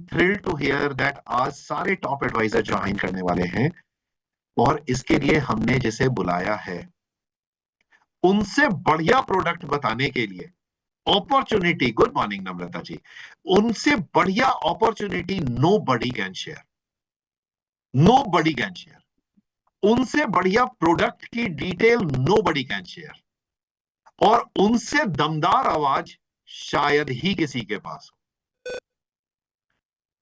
thrilled to hear that आज सारे top adviser join करने वाले हैं और इसके लिए हमने जिसे बुलाया है उनसे बढ़िया प्रोडक्ट बताने के लिए opportunity, good morning Namrata ji, उनसे बढ़िया opportunity nobody can share, nobody can share, उनसे बढ़िया प्रोडक्ट की detail nobody can share, और उनसे दमदार आवाज शायद ही किसी के पास हो।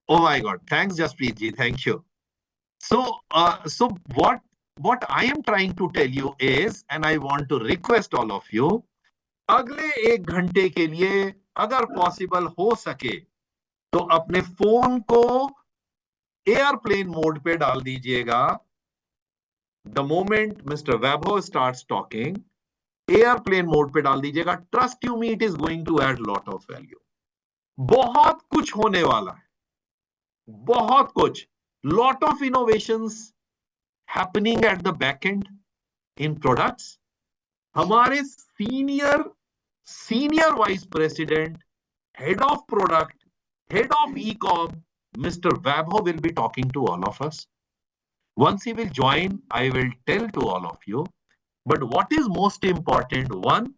Oh my God, thanks Jaspreet ji, thank you. So what I am trying to tell you is, and I want to request all of you, अगले 1 घंटे के लिए अगर पॉसिबल हो सके तो अपने फोन को एयरप्लेन मोड पे डाल दीजिएगा। The moment mister Vaibhav starts talking, airplane mode पे डाल दीजिएगा। Trust you me, it is going to add lot of value. बहुत कुछ होने वाला है, बहुत कुछ, lot of innovations happening at the back end in products. हमारे senior vice president, head of product, head of e-com, Mr. Vaibhav will be talking to all of us. Once he will join, I will tell to all of you. But what is most important, one,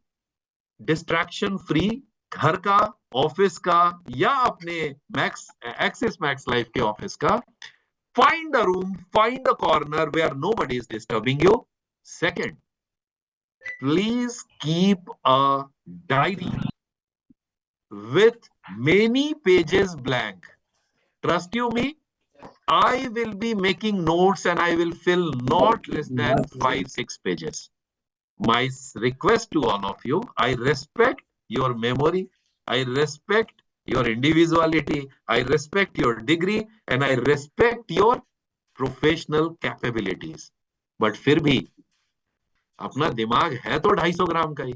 distraction free, घर का, office का, या अपने max axis Max life के office का, find a room, find a corner where nobody is disturbing you. Second, please keep a diary with many pages blank. Trust you me, I will be making notes and I will fill not less than 5-6 pages. My request to all of you, I respect your memory, I respect your individuality, I respect your degree, and I respect your professional capabilities. But फिर भी अपना दिमाग है तो 250 ग्राम का ही।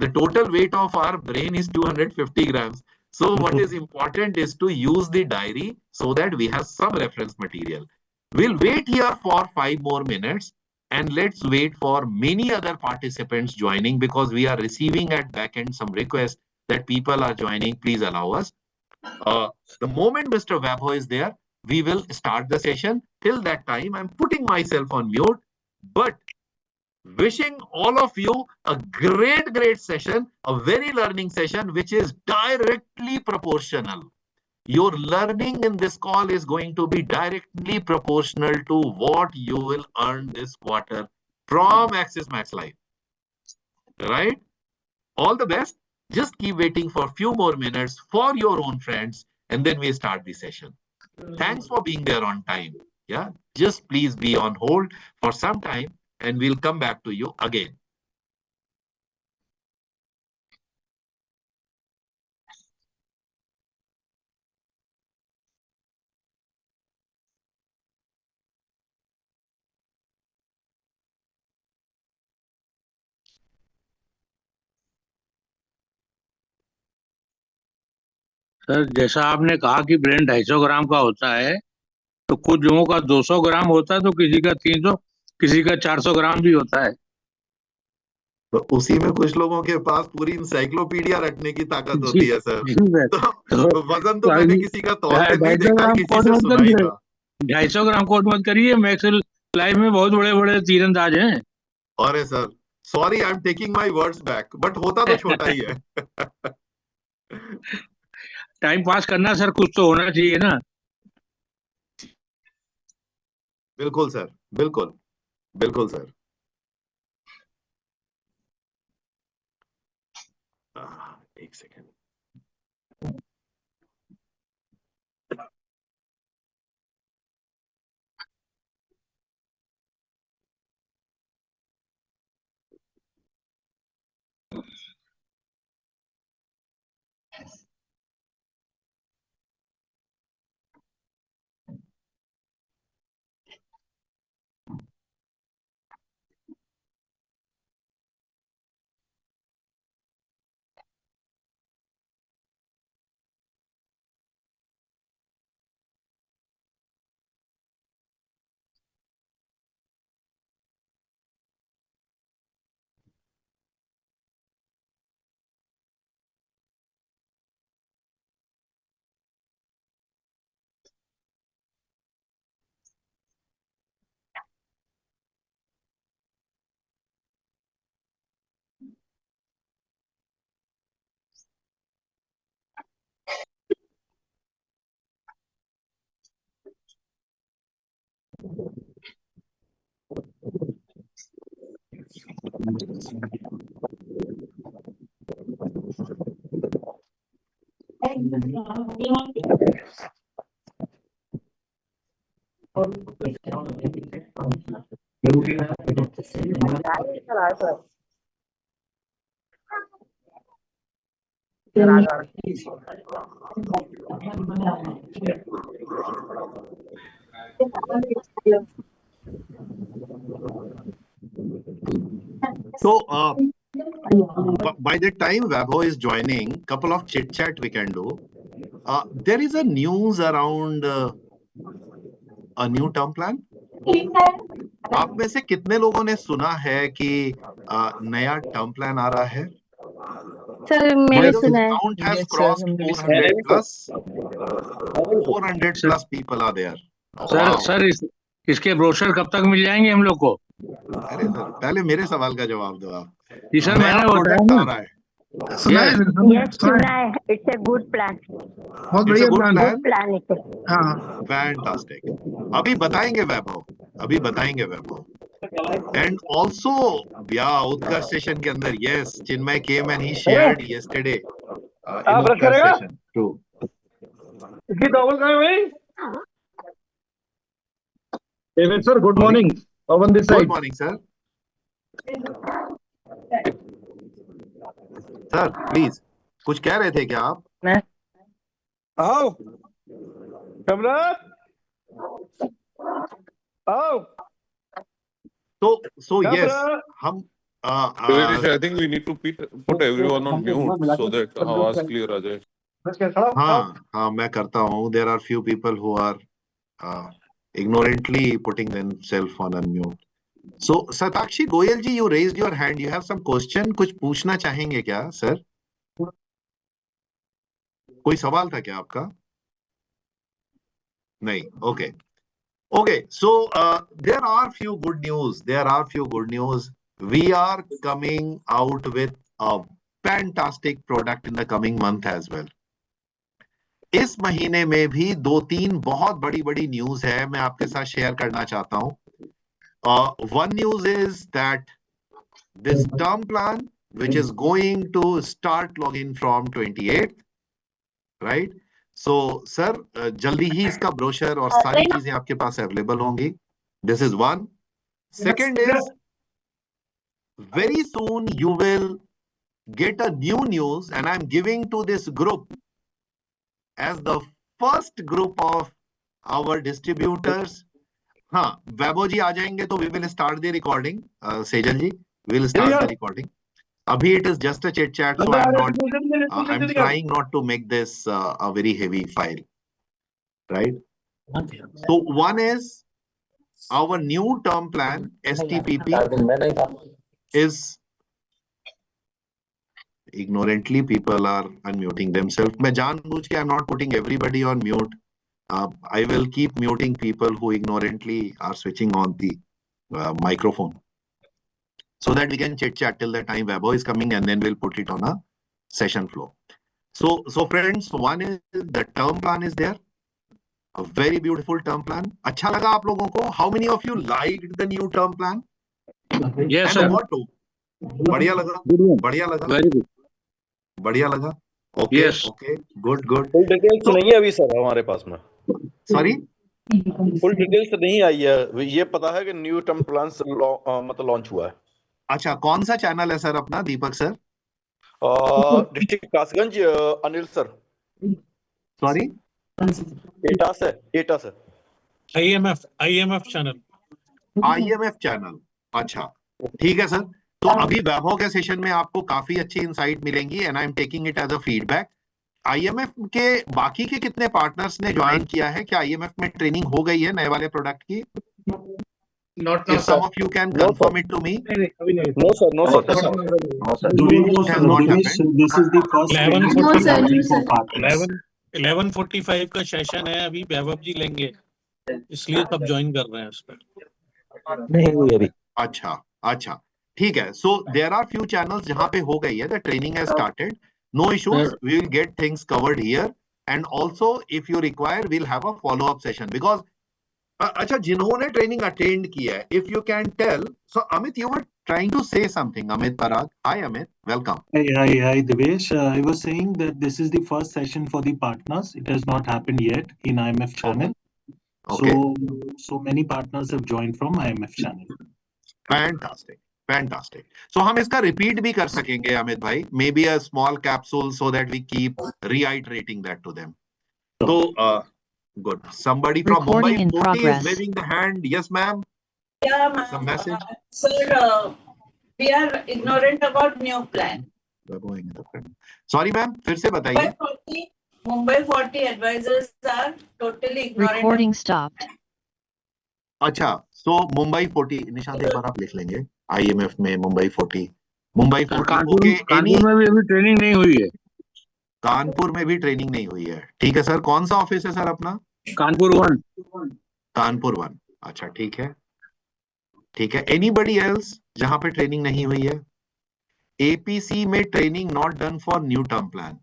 The total weight of our brain is 250 grams. So what is important is to use the diary so that we have some reference material. We'll wait here for 5 more minutes and let's wait for many other participants joining, because we are receiving at back end some requests that people are joining. Please allow us. The moment Mr. Vaibhav is there, we will start the session. Till that time, I'm putting myself on mute, but wishing all of you a great session, a very learning session, which is directly proportional. Your learning in this call is going to be directly proportional to what you will earn this quarter from Axis Max Life. Right? All the best. Just keep waiting for a few more minutes for your own friends, and then we start the session. Thanks for being there on time. Yeah, just please be on hold for some time and we'll come back to you again. Sir, जैसा आपने कहा कि brain 250 ग्राम का होता है, तो कुछ लोगों का 200 ग्राम होता है, तो किसी का 300, किसी का 400 ग्राम भी होता है। तो उसी में कुछ लोगों के पास पूरी इंसाइक्लोपीडिया रखने की ताकत जी होती है सर। जी सर। तो वजन तो मैंने किसी का तौलते नहीं 250 देखा, ग्राम किसी कोट से मत सुना ही करिए, था। 250 ग्राम कोट मत करिए। मैक्स लाइफ में बहुत बड़े बड़े तीरंदाज हैं। अरे sir, sorry, I am taking my words back, but होता तो छोटा ही है। टाइम पास करना सर, कुछ तो होना चाहिए ना। बिल्कुल सर, बिल्कुल बिल्कुल सर। एक second. So, by the time Vaibhav is joining, couple of chit chat we can do. There is a news around a new term plan. आप में से कितने लोगों ने सुना है कि नया टर्म प्लान आ रहा है? सर मैंने सुना है। Count has crossed 400 plus. 400 plus people are there. Sir इसके ब्रोशर कब तक मिल जाएंगे हम लोग को? अरे सर, पहले मेरे सवाल का जवाब दो आप। जी सर, नया मैंने प्रोडक्ट आ रहा है। सुना है। It's a good plan. बहुत बढ़िया प्लान है। हाँ, फैंटास्टिक। अभी बताएंगे वैभव। एंड ऑल्सो उत्कर्ष सेशन के अंदर, yes, Chinmay came and he shared yesterday in Utkarsh session. True. इसकी डबल करें भाई। David sir, good morning. Pawan this side. Good morning sir. Sir please, कुछ कह रहे थे क्या आप? आओ कमला, आओ। So yes, हम I think we need to put everyone on mute so that आवाज clear आ जाए। हाँ, मैं करता हूँ। There are few people who are ignorantly putting themselves on unmute. So Satakshi Goyal ji, you raised your hand. You have some question? कुछ पूछना चाहेंगे क्या सर? कोई सवाल था क्या आपका? नहीं, okay. Okay, so there are few good news. We are coming out with a fantastic product in the coming month as well. इस महीने में भी 2-3 बहुत बड़ी न्यूज है, मैं आपके साथ शेयर करना चाहता हूं। One news is that this term plan, which is going to start login from 28th, right? So, sir, जल्दी ही इसका ब्रोशर और सारी चीजें आपके पास अवेलेबल होंगी। This is one. Second is, very soon you will get a new news, and I'm giving to this group as the first group of our distributors. हाँ, वैभव जी आ जाएंगे तो we will start the recording. Sejal ji, we will start the recording. Abhi it is just a chit chat, so I'm trying not to make this a very heavy file, right? So one is our new term plan, STPP, is ignorantly people are unmuting themselves. मैं जानबूझ के I'm not putting everybody on mute. I will keep muting people who ignorantly are switching on the microphone, so that we can chit chat till the time Vaibhav is coming, and then we'll put it on a session flow. So friends, one is the term plan is there, a very beautiful term plan. अच्छा लगा आप लोगों को? How many of you liked the new term plan? Yes sir. What to? बढ़िया लगा? Very good. बढ़िया लगा? Okay, Yes. okay, good. Full details नहीं है अभी सर हमारे पास में। Sorry? फुल डिटेल्स नहीं आई है। ये पता है कि न्यू टर्म प्लान मतलब लॉन्च हुआ है। अच्छा, कौन सा चैनल है सर अपना, Deepak sir? District Kasganj, Anil sir. Sorry? एटास है। IMF channel. IMF channel. अच्छा, ठीक है सर। तो अभी वैभव के सेशन में आपको काफी अच्छी इंसाइट मिलेंगी, and I am taking it as a feedback. IMF के बाकी के कितने पार्टनर्स ने ज्वाइन किया है? क्या IMF में ट्रेनिंग हो गई है नए वाले प्रोडक्ट की? Not If some of you can confirm it to me. No sir. It has not happened. This is the first 11:45 का सेशन है, अभी वैभव जी लेंगे, इसलिए सब ज्वाइन कर रहे हैं उस पर। नहीं हुई अभी। अच्छा, ठीक है। So there are few channels जहाँ पे हो गई है, the training has started. No issues, we will get things covered here, and also if you require, we'll have a follow-up session, because अच्छा, जिन्होंने ट्रेनिंग अटेंड किया है, if you can tell, so Amit, you were trying to say something. Amit Parag. Hi, Amit. Welcome. Hi, Devesh. I was saying that this is the first session for the partners. It has not happened yet in IMF channel. Okay. So many partners have joined from IMF channel. Fantastic. Fantastic. So हम इसका repeat भी कर सकेंगे अमित भाई. Maybe a small capsule so that we keep reiterating that to them. So good. Somebody from Recording Mumbai in 40 progress. is waving the hand. Yes, ma'am. Yeah, ma'am. Some message. Sir, we are ignorant about new plan. Sorry, ma'am. फिर से बताइए. Mumbai 40 advisors are totally ignorant. Recording stopped. अच्छा. So Mumbai 40 Nishant एक बार आप लिख लेंगे. IMF में Mumbai 40. Mumbai 40. Kanpur Okay. Kanpur में भी अभी ट्रेनिंग नहीं हुई है. कानपुर में भी ट्रेनिंग नहीं हुई है. ठीक है सर. कौन सा ऑफिस है सर अपना? कानपुर 1. कानपुर 1. अच्छा ठीक है. ठीक है. एनीबडी एल्स जहां पे ट्रेनिंग नहीं हुई है? APC में training not done for new term plan.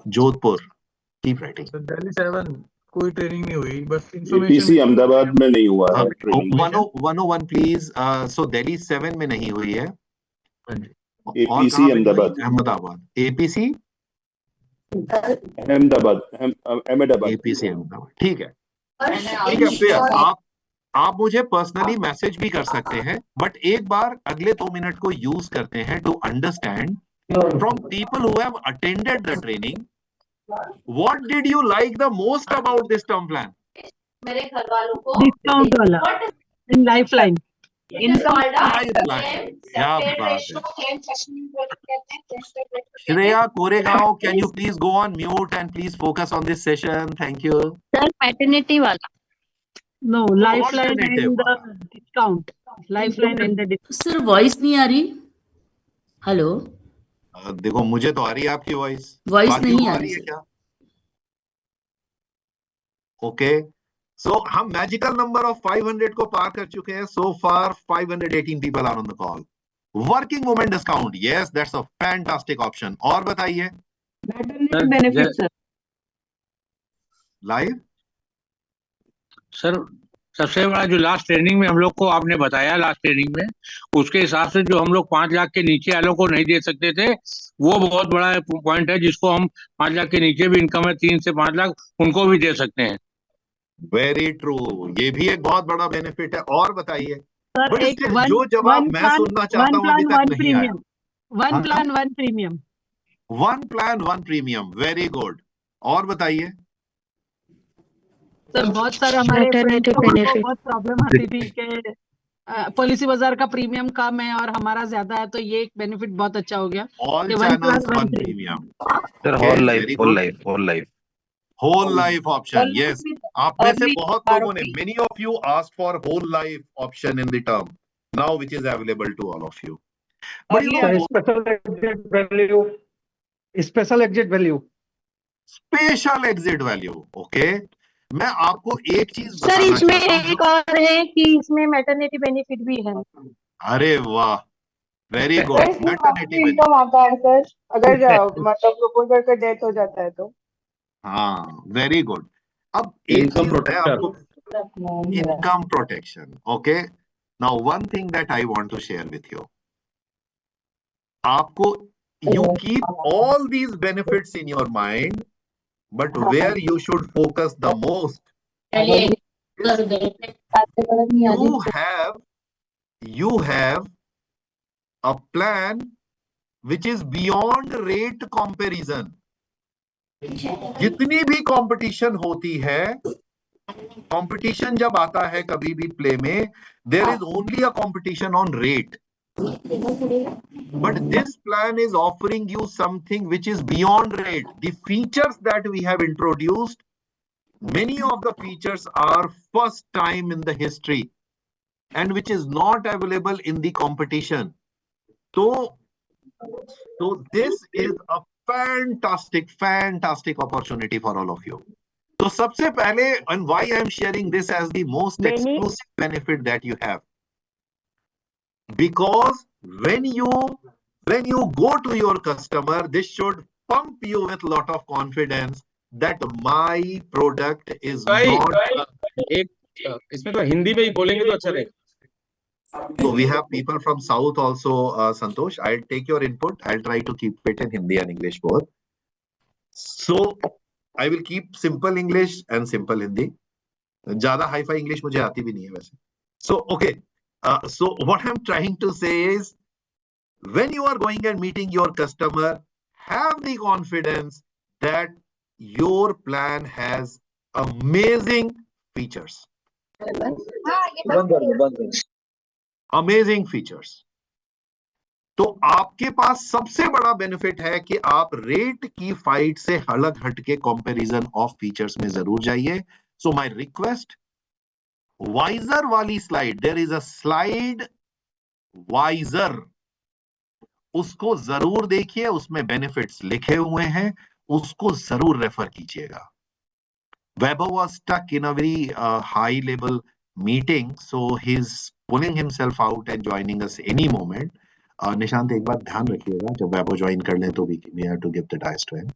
Jodhpur. Keep writing. Delhi 7 कोई ट्रेनिंग नहीं हुई, बस APC अहमदाबाद में नहीं हुआ है ट्रेनिंग. 101 प्लीज. सो दिल्ली 7 में नहीं हुई है. APC Ahmedabad. Ahmedabad. APC Ahmedabad. APC Ahmedabad. ठीक है. ठीक है. फिर आप मुझे पर्सनली मैसेज भी कर सकते हैं, बट एक बार अगले 2 मिनट को यूज करते हैं to understand from people who have attended the training, what did you like the most about this term plan? मेरे घर वालों को डिस्काउंट वाला in lifeline Shreya Koregaon, can you please go on mute and please focus on this session? Thank you. Sir paternity वाला no lifeline Alternative and the discount. Lifeline and the sir voice नहीं आ रही. Hello. देखो मुझे तो आ रही है आपकी वॉइस. वॉइस नहीं आ रही है क्या? ओके. सो हम मैजिकल नंबर ऑफ 500 को पार कर चुके हैं. So far 518 people are on the call. Working women discount. Yes, that's a fantastic option. और बताइए. Benefit sir. लाइव सर सबसे बड़ा जो लास्ट ट्रेनिंग में हम लोग को आपने बताया, लास्ट ट्रेनिंग में उसके हिसाब से जो हम लोग 5 लाख के नीचे वालों को नहीं दे सकते थे, वो बहुत बड़ा पॉइंट है, जिसको हम 5 लाख के नीचे भी इनकम है 3 से 5 लाख उनको भी दे सकते हैं. Very true. ये भी एक बहुत बड़ा बेनिफिट है. और बताइए. सर एक जो जवाब मैं सुनना चाहता हूँ अभी तक नहीं आया. One plan one premium. One plan one premium. Very good. और बताइए. सर बहुत सारे हमारे फ्रेंड्स को बहुत प्रॉब्लम आती थी कि पॉलिसी बाजार का प्रीमियम कम है और हमारा ज्यादा है, तो ये एक बेनिफिट बहुत अच्छा हो गया. All one plan channels one one premium. Sir whole life option. Yes, आप में से बहुत लोगों ने, many of you asked for whole life option in the term now which is available to all of you. But you know special exit value. Special exit value. Okay. मैं आपको एक चीज सर इसमें एक और है कि इसमें मैटरनिटी बेनिफिट भी है. अरे वाह, वेरी गुड. मैटरनिटी इनकम आता है सर, अगर मतलब प्रपोजल का डेथ हो जाता है तो. हाँ, वेरी गुड. अब income protection. Income protection. Okay. Now one thing that I want to share with you. आपको you keep all these benefits in your mind, but where you should focus the most is you have a plan which is beyond rate comparison. जितनी भी competition होती है, competition जब आता है कभी भी प्ले में, there is only a competition on rate. But this plan is offering you something which is beyond rate. The features that we have introduced, many of the features are first time in the history and which is not available in the competition. So this is a fantastic opportunity for all of you. So सबसे पहले, and why I am sharing this as the most exclusive benefit that you have. Because when you go to your customer, this should pump you with lot of confidence that my product is not. एक इसमें तो हिंदी में ही बोलेंगे तो अच्छा रहेगा. So we have people from South also, Santosh. I'll take your input. I'll try to keep it in Hindi and English both. So I will keep simple English and simple Hindi. ज़्यादा hi-fi English मुझे आती भी नहीं है वैसे. So okay. So what I'm trying to say is, when you are going and meeting your customer, have the confidence that your plan has amazing features. Amazing features. तो आपके पास सबसे बड़ा बेनिफिट है कि आप रेट की फाइट से अलग हटके कंपैरिजन ऑफ फीचर्स में जरूर जाइए. सो माय रिक्वेस्ट, वाइजर वाली slide, there is a slide wiser, उसको जरूर देखिए, उसमें बेनिफिट्स लिखे हुए हैं, उसको जरूर रेफर कीजिएगा. Vaibhav was stuck in a very high level meeting, so he's pulling himself out and joining us any moment. Nishant एक बात ध्यान रखिएगा, जब वैभव ज्वाइन कर लें तो we have to give the dice to him.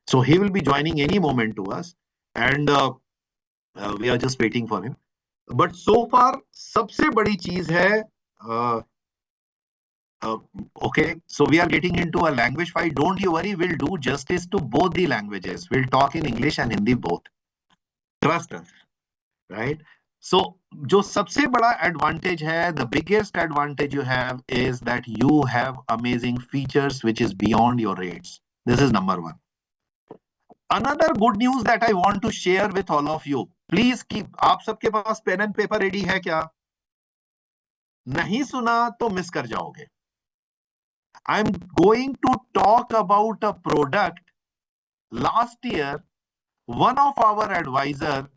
So he will be joining any moment to us, and we are just waiting for him. But so far सबसे बड़ी चीज है, okay, so we are getting into a language fight. Don't you worry, we'll do justice to both the languages. We'll talk in English and Hindi both. Trust us, right? So जो सबसे बड़ा advantage है, the biggest advantage you have is that you have amazing features which is beyond your rates. This is number one. Another good news that I want to share with all of you. Please keep, आप सबके पास pen and paper ready है क्या? नहीं सुना तो miss कर जाओगे. I'm going to talk about a product. Last year, one of our advisor,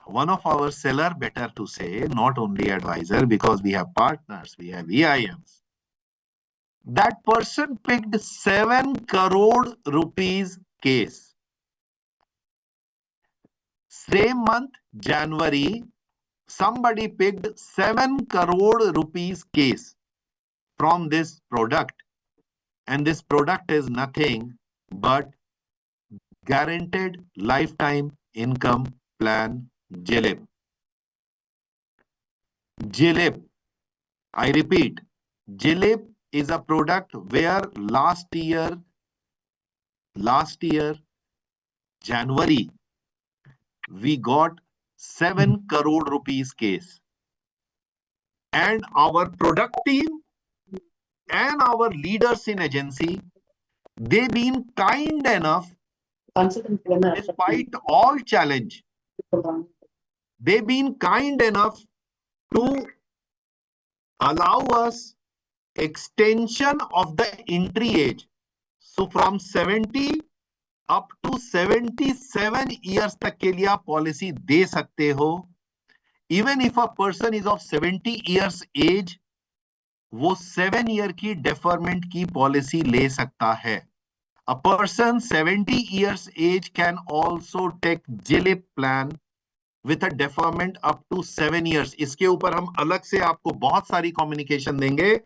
one of our seller, better to say, not only advisor, because we have partners, we have EIMs. That person picked 7 crore rupees case. Same month, January, somebody picked 7 crore rupees case from this product. And this product is nothing but guaranteed lifetime income plan, GLIP. GLIP, I repeat, GLIP is a product where last year, January, we got 7 crore rupees case. And our product team and our leaders in agency, they've been kind enough, despite all challenge, they've been kind enough to allow us extension of the entry age. So from 70 up to 77 years तक के लिए आप policy दे सकते हो. Even if a person is of 70 years age, वो 7 year की deferment की policy ले सकता है. A person 70 years age can also take GLIP plan with a deferment up to 7 years. इसके ऊपर हम अलग से आपको बहुत सारी communication देंगे.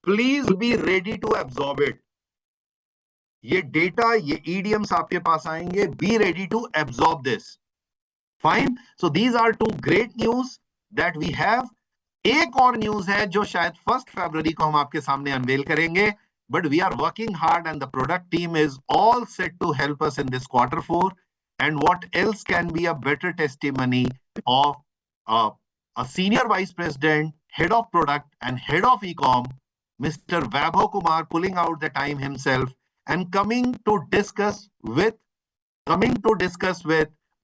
Please be ready to absorb it. ये data, ये EDMs आपके पास आएंगे. Be ready to absorb this. Fine. So these are two great news that we have. एक और न्यूज है जो शायद 1 February को हम आपके सामने अनवेल करेंगे. But we are working hard and the product team is all set to help us in this Q4. And what else can be a better testimony of a senior vice president, head of product and head of ecom, Mr. Vaibhav Kumar, pulling out the time himself and coming to discuss with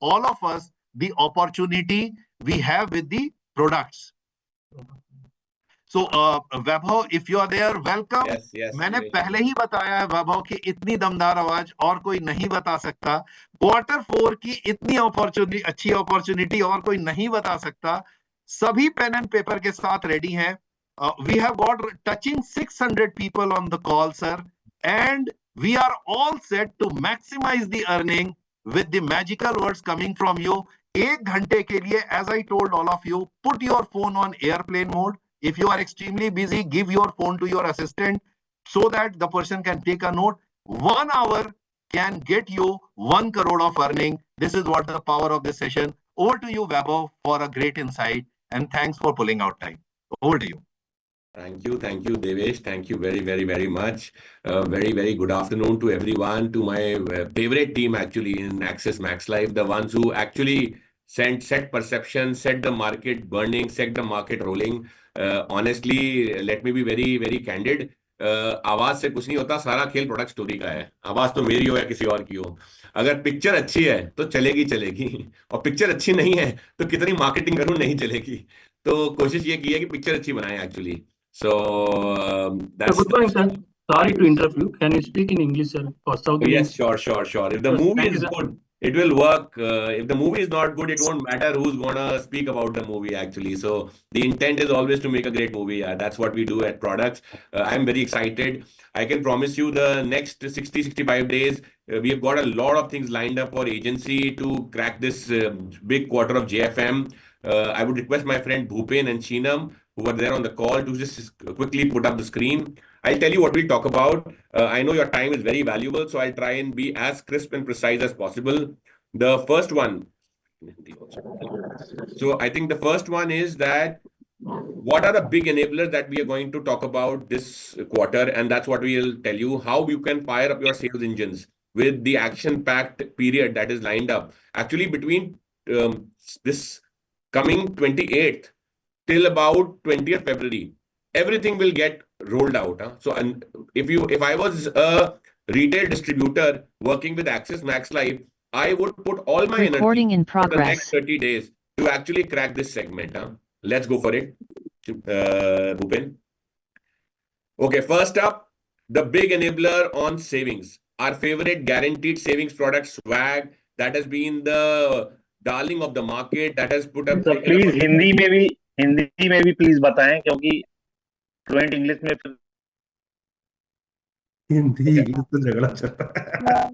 all of us the opportunity we have with the products. So Vaibhav, if you are there, welcome. Yes, मैंने पहले ही बताया है वैभव की इतनी दमदार आवाज और कोई नहीं बता सकता. Q4 की इतनी अच्छी अपॉर्चुनिटी और कोई नहीं बता सकता. सभी पेन एंड पेपर के साथ रेडी हैं. We have got touching 600 people on the call, sir, and we are all set to maximize the earning with the magical words coming from you. 1 घंटे के लिए, as I told all of you, put your phone on airplane mode. If you are extremely busy, give your phone to your assistant so that the person can take a note. 1 hour can get you 1 crore of earning. This is what the power of this session. Over to you, Vaibhav, for a great insight, and thanks for pulling out time. Over to you. Thank you, Devesh. Thank you very much. Very good afternoon to everyone, to my favorite team actually in Axis Max Life, the ones who actually set perception, set the market burning, set the market rolling. Honestly, let me be very candid. आवाज से कुछ नहीं होता, सारा खेल product story का है. आवाज तो मेरी हो या किसी और की हो, अगर पिक्चर अच्छी है तो चलेगी, और पिक्चर अच्छी नहीं है तो कितनी मार्केटिंग करूं नहीं चलेगी. तो कोशिश ये की है कि पिक्चर अच्छी बनाए actually. So that's. Good morning, sir. Sorry to interrupt you. Can you speak in English, sir? For South Yes, sure. If the movie is good, it will work. If the movie is not good, it won't matter who's gonna speak about the movie actually. So the intent is always to make a great movie. That's what we do at Products. I'm very excited. I can promise you the next 60-65 days, we have got a lot of things lined up for agency to crack this big quarter of JFM. I would request my friend Bhupen and Sheenam, who are there on the call, to just quickly put up the screen. I'll tell you what we'll talk about. I know your time is very valuable, so I'll try and be as crisp and precise as possible. The first one. So I think the first one is that what are the big enablers that we are going to talk about this quarter, and that's what we'll tell you, how you can fire up your sales engines with the action-packed period that is lined up. Actually, between this coming 28th till about 20th February, everything will get rolled out. So if I was a retail distributor working with Axis Max Life, I would put all my energy for the next 30 days to actually crack this segment. Let's go for it, Bhupen. Okay, first up, the big enabler on savings. Our favorite guaranteed savings product, Swag, that has been the darling of the market, that has put up. So please Hindi में भी please बताएं, क्योंकि fluent English में हिंदी तो झगड़ा चल रहा है.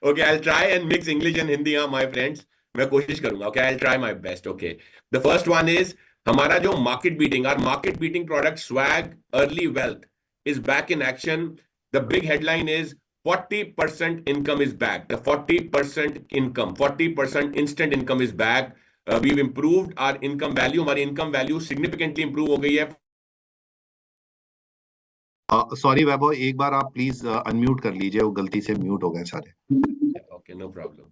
Okay, I'll try and mix English and Hindi, my friends. मैं कोशिश करूंगा. Okay, I'll try my best. Okay, the first one is हमारा जो our market beating product Swag Early Wealth is back in action. The big headline is 40% income is back. The 40% income, 40% instant income is back. We've improved our income value. हमारी income value significantly improve हो गई है. Sorry वैभव, एक बार आप please unmute कर लीजिए, वो गलती से म्यूट हो गए सारे. Okay, no problem.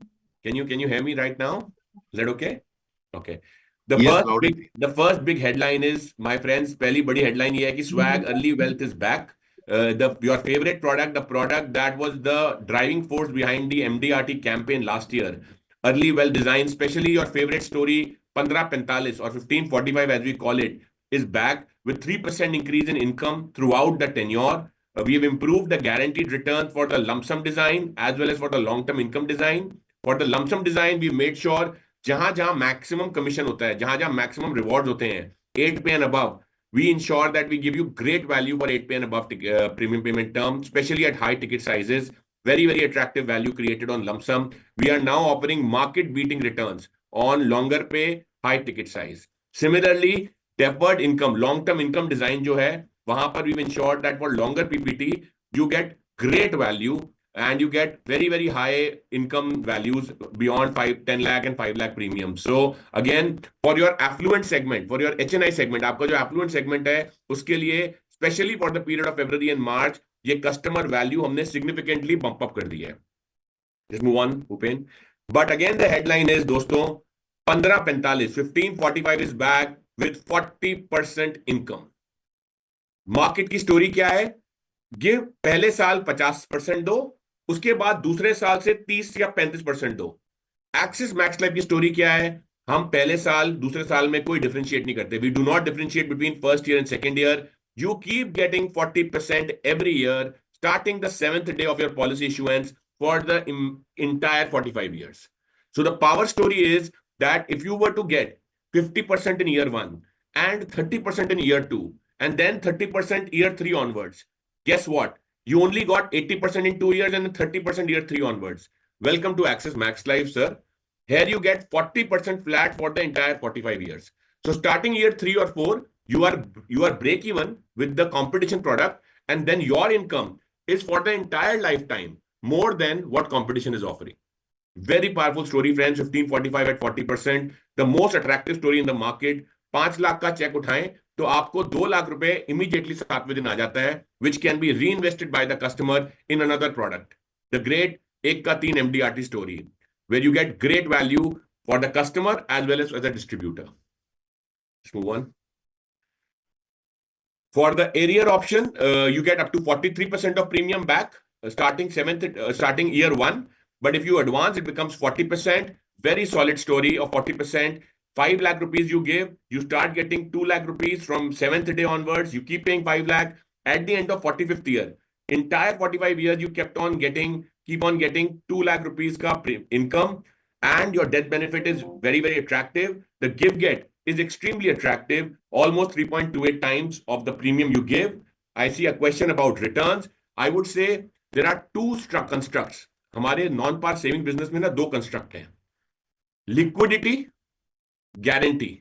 Can you hear me right now? Is that okay? Okay. The first big headline is, my friends, पहली बड़ी headline ये है कि Swag Early Wealth is back. Your favorite product, the product that was the driving force behind the MDRT campaign last year. Early Wealth Design, especially your favorite story, 1545 or 1545 as we call it, is back with 3% increase in income throughout the tenure. We have improved the guaranteed return for the lump sum design as well as for the long-term income design. For the lump sum design, we made sure जहां maximum commission होता है, जहां maximum rewards होते हैं, 8 pay and above, we ensure that we give you great value for 8 pay and above premium payment term, especially at high ticket sizes. Very attractive value created on lump sum. We are now offering market-beating returns on longer pay, high ticket size. Similarly, deferred income, long-term income design जो है, वहां पर we've ensured that for longer PPT, you get great value and you get very high income values beyond 10 lakh and 5 lakh premium. So again, for your affluent segment, for your HNI segment, आपका जो affluent segment है, उसके लिए especially for the period of February and March, ये customer value हमने significantly bump up कर दी है. Let's move on, Bhupen. But again, the headline is, दोस्तों, 1545, 1545 is back with 40% income. Market की story क्या है? गिव पहले साल 50% दो, उसके बाद दूसरे साल से 30 या 35% दो. एक्सिस मैक्स लाइफ की स्टोरी क्या है? हम पहले साल दूसरे साल में कोई डिफरेंशिएट नहीं करते. We do not differentiate between first year and second year. You keep getting 40% every year starting the 7th day of your policy issuance for the entire 45 years. So the power story is that if you were to get 50% in year 1 and 30% in year 2 and then 30% year 3 onwards, guess what? You only got 80% in 2 years and 30% year 3 onwards. Welcome to Axis Max Life, sir. Here you get 40% flat for the entire 45 years. So starting year 3 or 4, you are break even with the competition product, and then your income is for the entire lifetime more than what competition is offering. Very powerful story, friends. 1545 at 40%. The most attractive story in the market. 5 lakh का check उठाएं तो आपको 2 लाख रुपए immediately 7वें दिन आ जाता है, which can be reinvested by the customer in another product. The great 1 का 3 MDRT story, where you get great value for the customer as well as a distributor. Let's move on. For the arrear option, you get up to 43% of premium back starting year 1. But if you advance, it becomes 40%. Very solid story of 40%. 5 lakh rupees you give, you start getting 2 lakh rupees from 7th day onwards. You keep paying 5 lakh at the end of 45th year. Entire 45 years, you keep on getting 2 lakh rupees ka income, and your death benefit is very, very attractive. The give get is extremely attractive, almost 3.28 times of the premium you give. I see a question about returns. I would say there are two constructs. हमारे non पार saving business में ना 2 construct हैं. Liquidity, guarantee.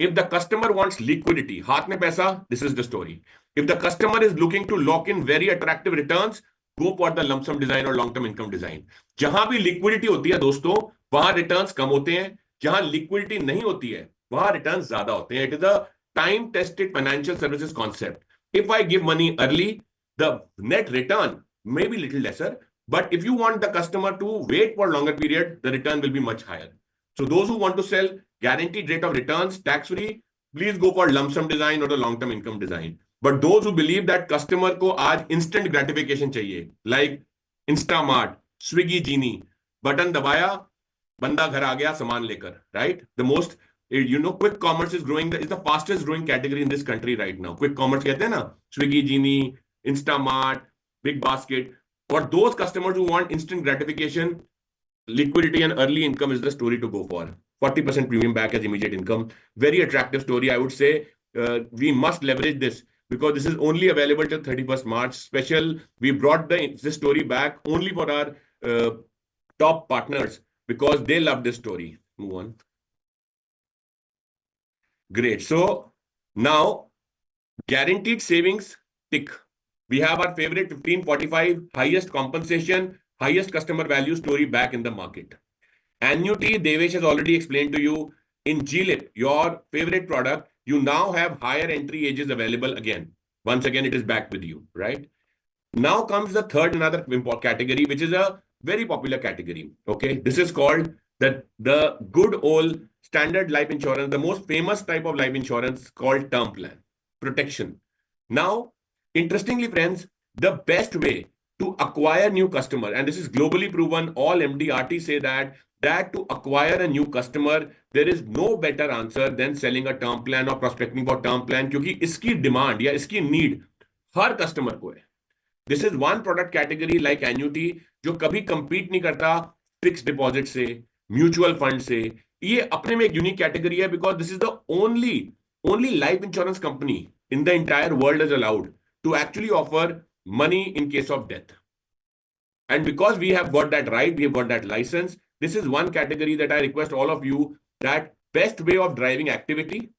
If the customer wants liquidity, हाथ में पैसा, this is the story. If the customer is looking to lock in very attractive returns, go for the lump sum design or long-term income design. जहां भी liquidity होती है दोस्तों, वहां returns कम होते हैं. जहां liquidity नहीं होती है, वहां returns ज्यादा होते हैं. It is a time-tested financial services concept. If I give money early, the net return may be little lesser, but if you want the customer to wait for longer period, the return will be much higher. So those who want to sell guaranteed rate of returns tax-free, please go for lump sum design or the long-term income design. But those who believe that customer को आज instant gratification चाहिए, like Instamart, Swiggy, Genie, button दबाया, बंदा घर आ गया सामान लेकर, right? The most, quick commerce is growing, is the fastest growing category in this country right now. Quick commerce कहते हैं ना, Swiggy, Genie, Instamart, Big Basket. For those customers who want instant gratification, liquidity and early income is the story to go for. 40% premium back as immediate income. Very attractive story. I would say we must leverage this because this is only available till 31st March. Special, we brought this story back only for our top partners because they love this story. Move on. Great. So now guaranteed savings tick. We have our favorite 1545 highest compensation, highest customer value story back in the market. Annuity, Devesh has already explained to you. In GLIP, your favorite product, you now have higher entry ages available again. Once again, it is back with you, right? Now comes the third another category, which is a very popular category. Okay, this is called the good old standard life insurance, the most famous type of life insurance called term plan, protection. Now, interestingly, friends, the best way to acquire new customer, and this is globally proven, all MDRT say that to acquire a new customer, there is no better answer than selling a term plan or prospecting for term plan, क्योंकि इसकी demand या इसकी need हर customer को है. This is one product category like annuity जो कभी compete नहीं करता fixed deposit से, mutual fund से. ये अपने में एक unique category है because this is the only life insurance company in the entire world is allowed to actually offer money in case of death. And because we have got that right, we have got that license, this is one category that I request all of you that best way of driving activity,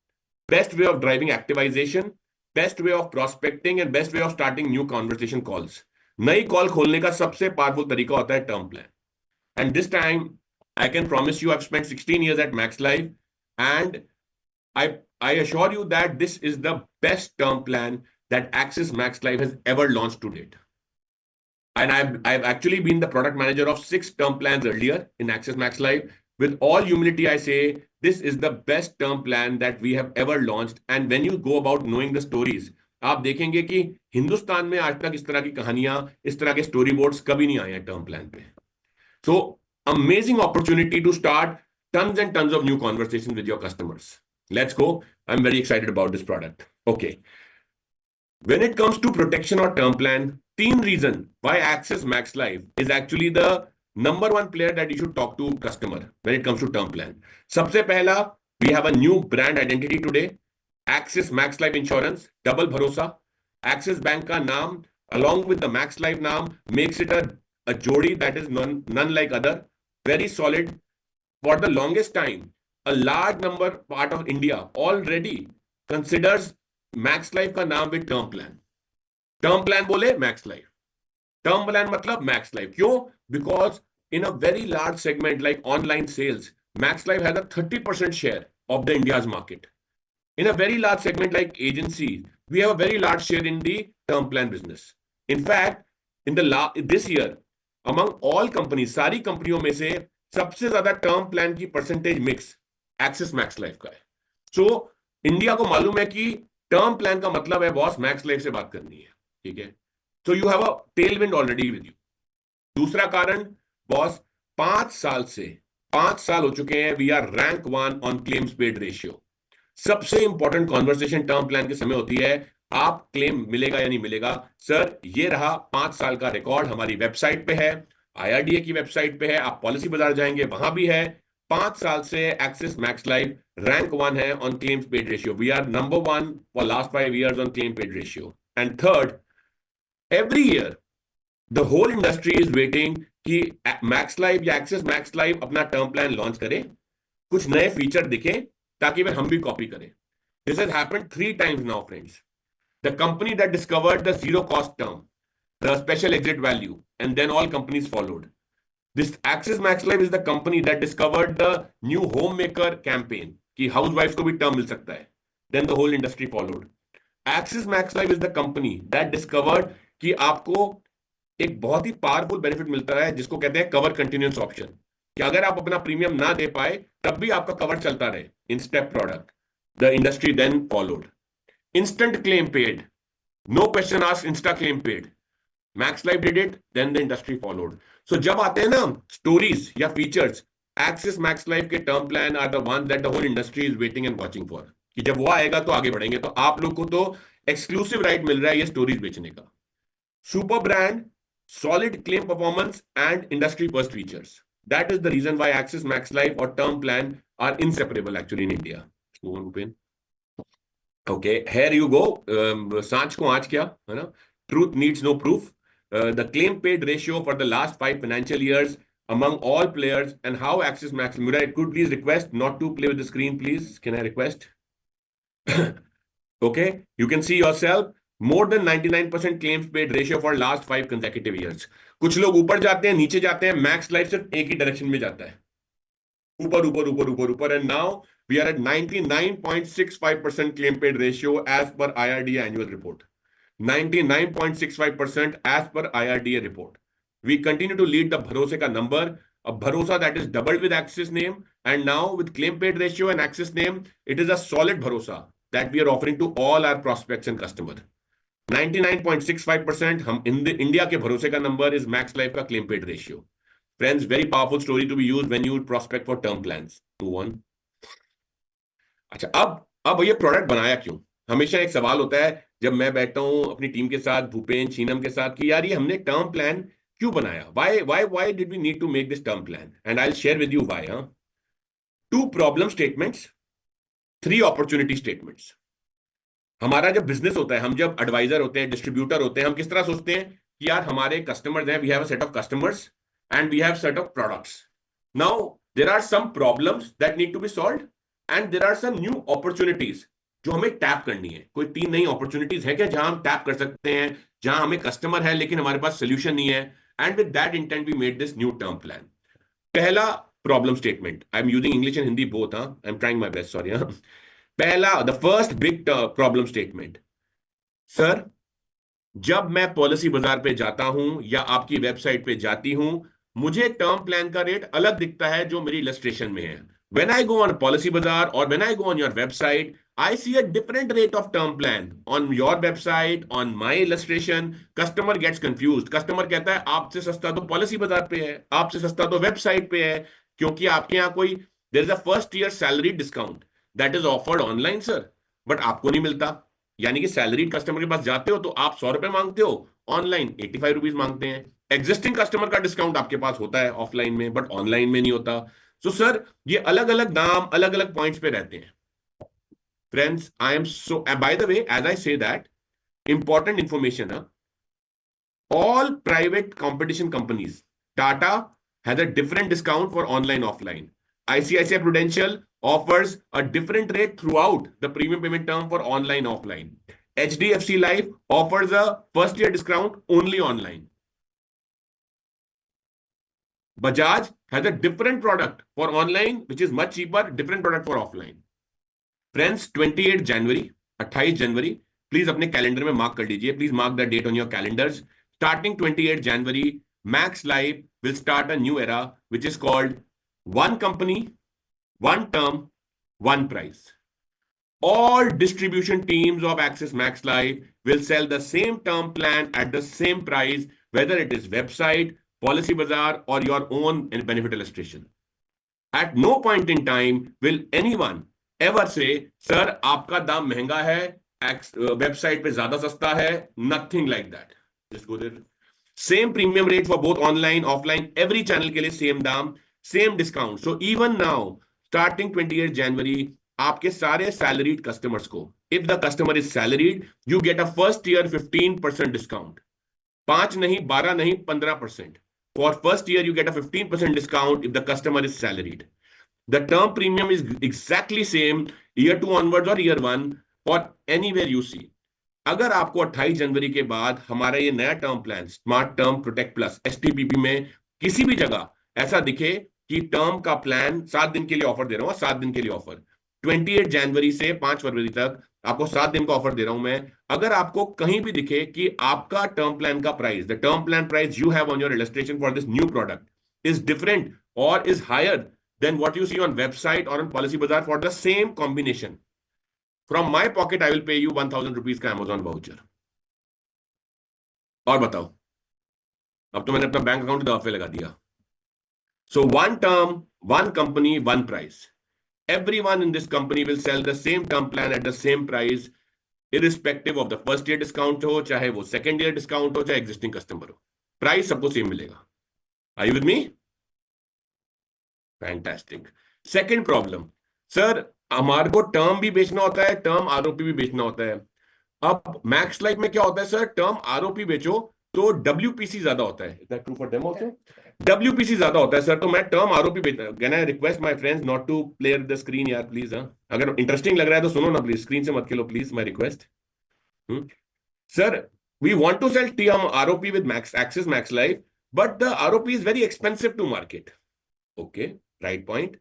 best way of driving activization, best way of prospecting and best way of starting new conversation calls. नई call खोलने का सबसे powerful तरीका होता है term plan. And this time, I can promise you I've spent 16 years at Max Life and I assure you that this is the best term plan that Axis Max Life has ever launched to date. And I've actually been the product manager of 6 term plans earlier in Axis Max Life. With all humility, I say this is the best term plan that we have ever launched. And when you go about knowing the stories, आप देखेंगे कि हिंदुस्तान में आज तक इस तरह की कहानियां, इस तरह के स्टोरी बोर्ड्स कभी नहीं आए हैं term plan पे. So amazing opportunity to start tons and tons of new conversations with your customers. Let's go. I'm very excited about this product. Okay. When it comes to protection or term plan, 3 reasons why Axis Max Life is actually the number 1 player that you should talk to customer when it comes to term plan. Sabse pehla, we have a new brand identity today. Axis Max Life Insurance, double bharosa. Axis Bank ka naam along with the Max Life naam makes it a jodi that is none like other. Very solid. For the longest time, a large number part of India already considers Max Life का नाम with term plan. Term plan बोले Max Life. Term plan मतलब Max Life. क्यों? Because in a very large segment like online sales, Max Life has a 30% share of the India's market. In a very large segment like agencies, we have a very large share in the term plan business. In fact, in this year, among all companies, सारी कंपनियों में से सबसे ज्यादा term plan की percentage mix axis Max life का है. So India को मालूम है कि टर्म प्लान का मतलब है बॉस मैक्स लाइफ से बात करनी है. ठीक है. So you have a tail wind already with you. दूसरा कारण बॉस 5 साल हो चुके हैं. We are rank 1 on claims paid ratio. सबसे इंपॉर्टेंट कॉन्वर्सेशन टर्म प्लान के समय होती है, आप क्लेम मिलेगा या नहीं मिलेगा. सर ये रहा 5 साल का रिकॉर्ड, हमारी वेबसाइट पे है, IRDA की वेबसाइट पे है, आप पॉलिसी बाजार जाएंगे वहां भी है. 5 साल से एक्सिस मैक्स लाइफ रैंक 1 है on claims paid ratio. We are number 1 for last 5 years on claim paid ratio. And third, every year the whole industry is waiting कि मैक्स लाइफ या एक्सिस मैक्स लाइफ अपना term plan launch करे, कुछ नए feature दिखे ताकि वे हम भी कॉपी करें. This has happened 3 times now, friends. The company that discovered the zero cost term, the special exit value, and then all companies followed. This Axis Max Life is the company that discovered the new homemaker campaign कि housewives को भी term मिल सकता है. Then the whole industry followed. Axis Max Life is the company that discovered कि आपको एक बहुत ही powerful benefit मिलता है जिसको कहते हैं कवर कंटिन्यूअस ऑप्शन, कि अगर आप अपना प्रीमियम ना दे पाए तब भी आपका कवर चलता रहे in step product. The industry then followed. Instant claim paid. No question asked, insta claim paid. Max Life did it, then the industry followed. So जब आते हैं ना stories या features, Axis Max Life के term plan are the ones that the whole industry is waiting and watching for. कि जब वो आएगा तो आगे बढ़ेंगे. तो आप लोग को तो exclusive right मिल रहा है ये stories बेचने का. Super brand, solid claim performance and industry first features. That is the reason why Axis Max Life or term plan are inseparable actually in India. Okay, here you go. सांच को आज क्या है ना? Truth needs no proof. The claim paid ratio for the last 5 financial years among all players and how Axis Max. Murad, could please request not to play with the screen, please. Can I request? Okay, you can see yourself. More than 99% claims paid ratio for last 5 consecutive years. कुछ लोग ऊपर जाते हैं, नीचे जाते हैं. Max life सिर्फ एक ही डायरेक्शन में जाता है, ऊपर ऊपर ऊपर ऊपर ऊपर. And now we are at 99.65% claim paid ratio as per IRDA annual report. 99.65% as per IRDA report. We continue to lead the Bharosa ka number, a Bharosa that is doubled with Axis name, and now with claim paid ratio and Axis name, it is a solid Bharosa that we are offering to all our prospects and customers. 99.65% हम India के भरोसे का number is Max Life का claim paid ratio. Friends, very powerful story to be used when you prospect for term plans. 2-1. अच्छा, अब ये product बनाया क्यों? हमेशा एक सवाल होता है जब मैं बैठता हूं अपनी टीम के साथ, भूपेन शीनम के साथ, कि यार ये हमने टर्म प्लान क्यों बनाया? Why did we need to make this term plan? And I'll share with you why. 2 problem statements, 3 opportunity statements. हमारा जब बिजनेस होता है, हम जब एडवाइजर होते हैं, डिस्ट्रीब्यूटर होते हैं, हम किस तरह सोचते हैं कि यार हमारे कस्टमर्स हैं, we have a set of customers and we have set of products. Now there are some problems that need to be solved and there are some new opportunities जो हमें टैप करनी है. कोई 3 नई opportunities है क्या जहां हम टैप कर सकते हैं, जहां हमें कस्टमर है लेकिन हमारे पास सोल्यूशन नहीं है. and with that intent we made this new term plan. पहला problem statement, I'm using English and Hindi both, I'm trying my best, sorry. पहला, the first big problem statement, sir जब मैं policy बाजार पे जाता हूं या आपकी वेबसाइट पे जाती हूं, मुझे टर्म प्लान का रेट अलग दिखता है जो मेरी इलस्ट्रेशन में है. When I go on Policy Bazaar or when I go on your website, I see a different rate of term plan on your website, on my illustration. Customer gets confused. Customer कहता है आपसे सस्ता तो Policy Bazaar पे है, आपसे सस्ता तो वेबसाइट पे है, क्योंकि आपके यहाँ कोई there is a first year salary discount that is offered online, sir, but आपको नहीं मिलता. यानी कि सैलरीड कस्टमर के पास जाते हो तो आप 100 रुपए मांगते हो, ऑनलाइन 85 रुपीज मांगते हैं. एग्जिस्टिंग कस्टमर का डिस्काउंट आपके पास होता है ऑफलाइन में, बट ऑनलाइन में नहीं होता. सो सर ये अलग अलग दाम अलग अलग पॉइंट्स पे रहते हैं. Friends, I am so, by the way, as I say that, important information, all private competition companies, Tata has a different discount for online offline. ICICI Prudential offers a different rate throughout the premium payment term for online offline. HDFC Life offers a first year discount only online. Bajaj has a different product for online which is much cheaper, different product for offline. Friends 28 जनवरी 28 जनवरी please अपने calendar में mark कर लीजिए, please mark the date on your calendars. Starting 28 January, Max Life will start a new era, which is called one company, one term, one price. All distribution teams of Axis Max Life will sell the same term plan at the same price, whether it is website, Policy Bazaar, or your own benefit illustration. At no point in time will anyone ever say, sir, आपका दाम महंगा है, website पे ज्यादा सस्ता है. Nothing like that. Just go there. Same premium rate for both online, offline, every channel के लिए same दाम, same discount. So even now, starting 28 January, आपके सारे salaried customers को, if the customer is salaried, you get a first year 15% discount. 5 नहीं, 12 नहीं, 15%. For first year, you get a 15% discount if the customer is salaried. The term premium is exactly same year 2 onwards or year 1 for anywhere you see. अगर आपको 28 जनवरी के बाद हमारा ये नया term plan smart term protect plus STPP में किसी भी जगह ऐसा दिखे कि टर्म का प्लान 7 दिन के लिए ऑफर दे रहा हूं, 7 दिन के लिए ऑफर 28 जनवरी से 5 फरवरी तक आपको 7 दिन का ऑफर दे रहा हूं मैं. अगर आपको कहीं भी दिखे कि आपका टर्म प्लान का price, the term plan price you have on your illustration for this new product is different और is higher than what you see on website और on Policybazaar for the same combination, From my pocket, I will pay you 1,000 rupees का Amazon voucher. और बताओ, अब तो मैंने अपना bank account दवा पे लगा दिया. So one term, one company, one price. Everyone in this company will sell the same term plan at the same price, irrespective of the first year discount हो, चाहे वो second year discount हो, चाहे existing customer हो. Price सबको same मिलेगा. Are you with me? Fantastic. Second problem, sir. हमारे को टर्म भी बेचना होता है, टर्म आरओपी भी बेचना होता है. अब मैक्स लाइफ में क्या होता है सर, टर्म आरओपी बेचो तो WPC ज्यादा होता है. Is that true for them also? WPC ज्यादा होता है सर, तो मैं टर्म आरओपी बेचता हूं. Can I request my friends not to play the screen यार प्लीज. अगर इंटरेस्टिंग लग रहा है तो सुनो ना प्लीज, स्क्रीन से मत खेलो please, my request. Sir we want to sell term ROP with Axis Max Life, but the ROP is very expensive to market. Okay, right point.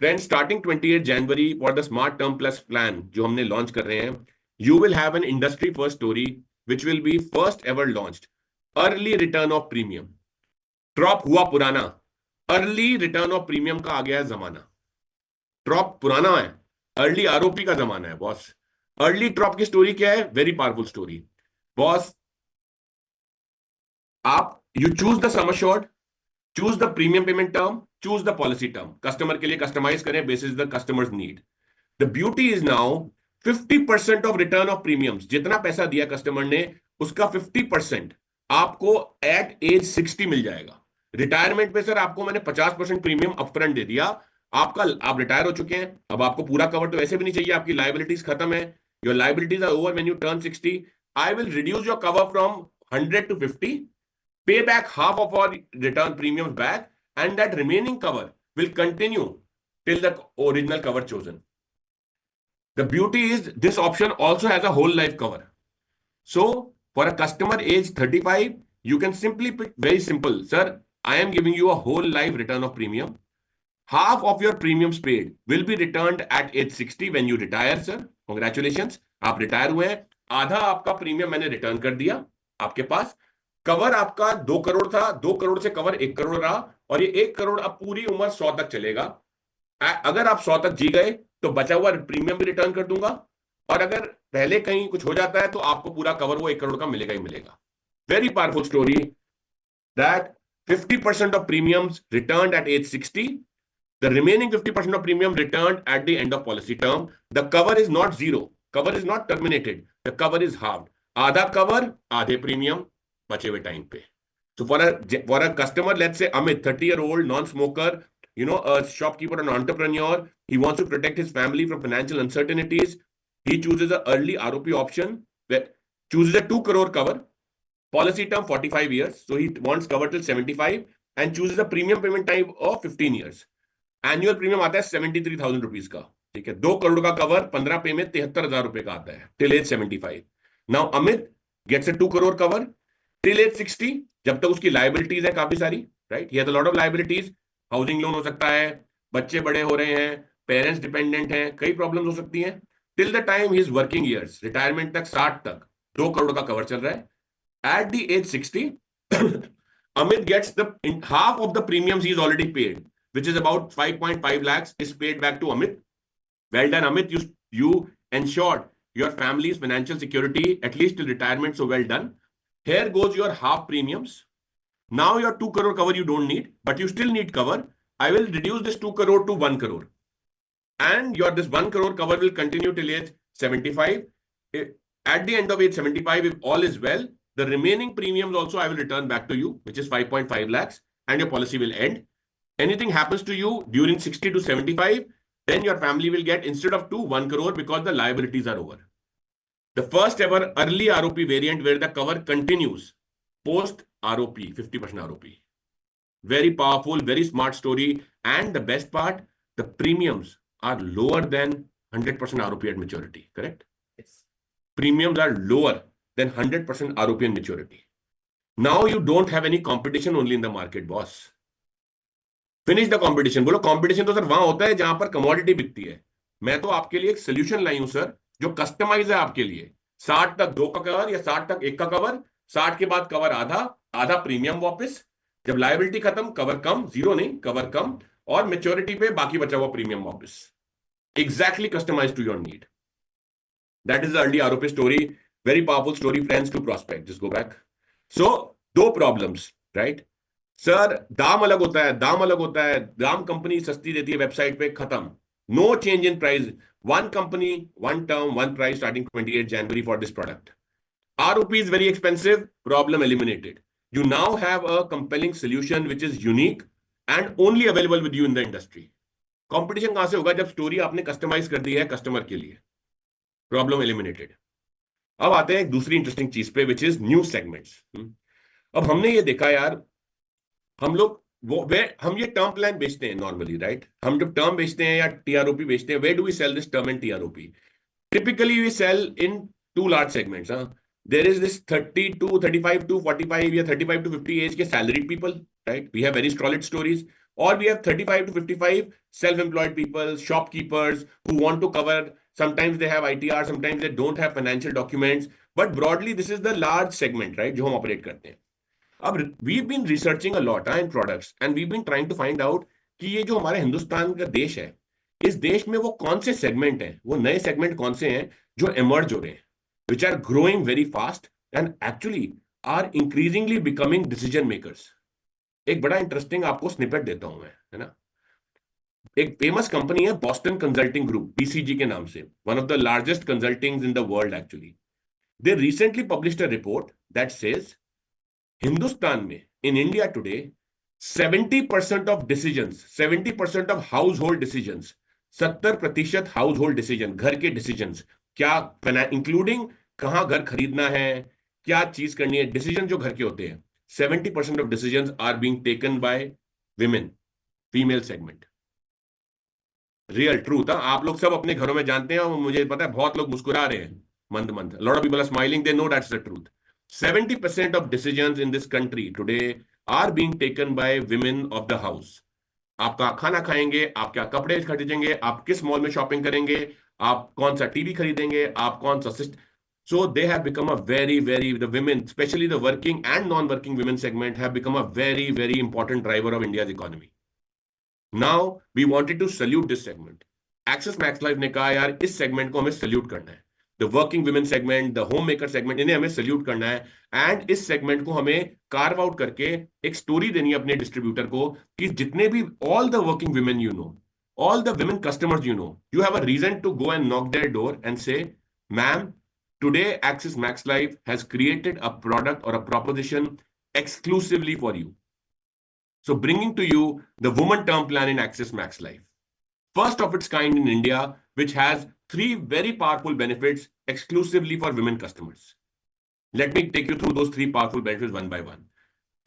Friends, starting 28 January for the Smart Term Plus plan जो हमने launch कर रहे हैं, you will have an industry first story which will be first ever launched. Early return of premium. Drop हुआ पुराना, early return of premium का आ गया है जमाना. Drop पुराना है, early ROP का जमाना है बॉस. Early drop की स्टोरी क्या है? Very powerful story. बॉस, आप you choose the sum assured, choose the premium payment term, choose the policy term. Customer के लिए customize करें basis the customer's need. The beauty is now 50% of return of premiums. जितना पैसा दिया customer ने उसका 50% आपको at age 60 मिल जाएगा. रिटायरमेंट पे सर आपको मैंने 50% प्रीमियम अपफ्रंट दे दिया. आप रिटायर हो चुके हैं, अब आपको पूरा कवर तो ऐसे भी नहीं चाहिए, आपकी लाइबिलिटीज खत्म है. Your liabilities are over when you turn 60. I will reduce your cover from 100 to 50, pay back half of our return premiums back, and that remaining cover will continue till the original cover chosen. The beauty is this option also has a whole life cover. So for a customer age 35, you can simply pick very simple. Sir, I am giving you a whole life return of premium. Half of your premiums paid will be returned at age 60 when you retire, sir. Congratulations. आप retire हुए हैं, आधा आपका premium मैंने return कर दिया आपके पास. Cover आपका 2 करोड़ था, 2 करोड़ से कवर 1 करोड़ रहा, और ये 1 करोड़ अब पूरी उम्र 100 तक चलेगा. अगर आप 100 तक जी गए तो बचा हुआ प्रीमियम भी रिटर्न कर दूंगा, और अगर पहले कहीं कुछ हो जाता है तो आपको पूरा कवर वो 1 करोड़ का मिलेगा ही मिलेगा. Very powerful story that 50% of premiums returned at age 60, the remaining 50% of premium returned at the end of policy term. The cover is not zero, cover is not terminated, the cover is halved. आधा cover, आधे premium बचे हुए time पे. So for a customer, let's say Amit, 30-year-old non-smoker, you know, a shopkeeper, an entrepreneur, he wants to protect his family from financial uncertainties. He chooses an early ROP option, chooses a 2 crore cover, policy term 45 years, so he wants cover till 75, and chooses a premium payment time of 15 years. Annual premium आता है 73,000 rupees का, ठीक है. 2 करोड़ का cover 15 पे में 73,000 रुपए का आता है till age 75. Now Amit gets a 2 crore cover till age 60, जब तक उसकी liabilities है काफी सारी, right? He has a lot of liabilities. Housing loan हो सकता है, बच्चे बड़े हो रहे हैं, पेरेंट्स डिपेंडेंट हैं, कई प्रॉब्लम्स हो सकती हैं। Till the time his working years, retirement तक 60 तक 2 करोड़ का कवर चल रहा है। At the age 60 Amit gets the half of the premiums he's already paid, which is about 5.5 lakhs is paid back to Amit. Well done, Amit. You ensured your family's financial security at least till retirement, so well done. Here goes your half premiums. Now your 2 crore cover you don't need, but you still need cover. I will reduce this 2 crore to 1 crore. And this 1 crore cover will continue till age 75. At the end of age 75, if all is well, the remaining premiums also I will return back to you, which is 5.5 lakhs, and your policy will end. Anything happens to you during 60 to 75, then your family will get, instead of 1 crore, because the liabilities are over. The first ever early ROP variant where the cover continues post ROP, 50% ROP. Very powerful, very smart story. And the best part, the premiums are lower than 100% ROP at maturity, correct? Yes. Premiums are lower than 100% ROP and maturity. Now you don't have any competition only in the market, boss. Finish the competition. बोलो competition तो sir वहां होता है जहां पर commodity बिकती है। मैं तो आपके लिए एक solution लाई हूं सर, जो कस्टमाइज है आपके लिए। 60 तक 2 का कवर या 60 तक 1 का कवर, 60 के बाद कवर आधा प्रीमियम वापस, जब लायबिलिटी खत्म कवर कम, 0 नहीं कवर कम, और मेच्योरिटी पे बाकी बचा हुआ प्रीमियम वापस। Exactly customized to your need. That is the early ROP story. Very powerful story, friends, to prospect. Just go back. So, 2 problems, right? Sir, दाम अलग होता है, दाम कंपनी सस्ती देती है वेबसाइट पे, खत्म। No change in price. One company, one term, one price starting 28 January for this product. ROP is very expensive, problem eliminated. You now have a compelling solution which is unique and only available with you in the industry. Competition कहां से होगा जब story आपने customise कर दी है customer के लिए। Problem eliminated. अब आते हैं एक दूसरी इंटरेस्टिंग चीज पे, विच इज न्यू सेगमेंट्स। अब हमने ये देखा यार, हम ये टर्म प्लान बेचते हैं नॉर्मली, राइट? हम जब टर्म बेचते हैं या टीआरओपी बेचते हैं, where do we sell this term and TROP? Typically we sell in 2 large segments. There is this 30 to 35 to 45 या 35 to 50 एज के salaried people, right? We have very solid stories. Or we have 35 to 55 self-employed people, shopkeepers who want to cover. Sometimes they have ITR, sometimes they don't have financial documents. But broadly, this is the large segment, right? जो हम operate करते हैं। अब we've been researching a lot in products and we've been trying to find out कि ये जो हमारे हिंदुस्तान का देश है, इस देश में वो कौन से सेगमेंट हैं, वो नए सेगमेंट कौन से हैं जो emerge हो रहे हैं, which are growing very fast and actually are increasingly becoming decision makers. एक बड़ा इंटरेस्टिंग आपको स्निपेट देता हूं मैं, है ना? एक फेमस कंपनी है बॉस्टन कंसल्टिंग ग्रुप, BCG के नाम से, one of the largest consultings in the world actually. They recently published a report that says Hindustan में, in India today, 70% of decisions, 70% of household decisions, 70% household decision, घर के decisions, क्या including कहां घर खरीदना है, क्या चीज करनी है, डिसीजन जो घर के होते हैं, 70% of decisions are being taken by women, female segment. Real truth. आप लोग सब अपने घरों में जानते हैं, और मुझे पता है बहुत लोग मुस्कुरा रहे हैं मंद। A lot of people are smiling. They know that's the truth. 70% of decisions in this country today are being taken by women of the house. आपका खाना खाएंगे, आप क्या कपड़े खरीदेंगे, आप किस मॉल में शॉपिंग करेंगे, आप कौन सा टीवी खरीदेंगे, आप कौन सा system. So they have become a very, the women, especially the working and non-working women segment, have become a very, very important driver of India's economy. Now, we wanted to salute this segment. Axis Max Life ने कहा यार इस segment को हमें salute करना है. The working women segment, the homemaker segment, इन्हें हमें salute करना है. And इस segment को हमें carve out करके एक story देनी है अपने distributor को कि जितने भी all the working women you know, all the women customers you know, you have a reason to go and knock their door and say, ma'am, today, Axis Max Life has created a product or a proposition exclusively for you. So bringing to you the woman term plan in Axis Max Life. First of its kind in India, which has 3 very powerful benefits exclusively for women customers. Let me take you through those 3 powerful benefits one by one.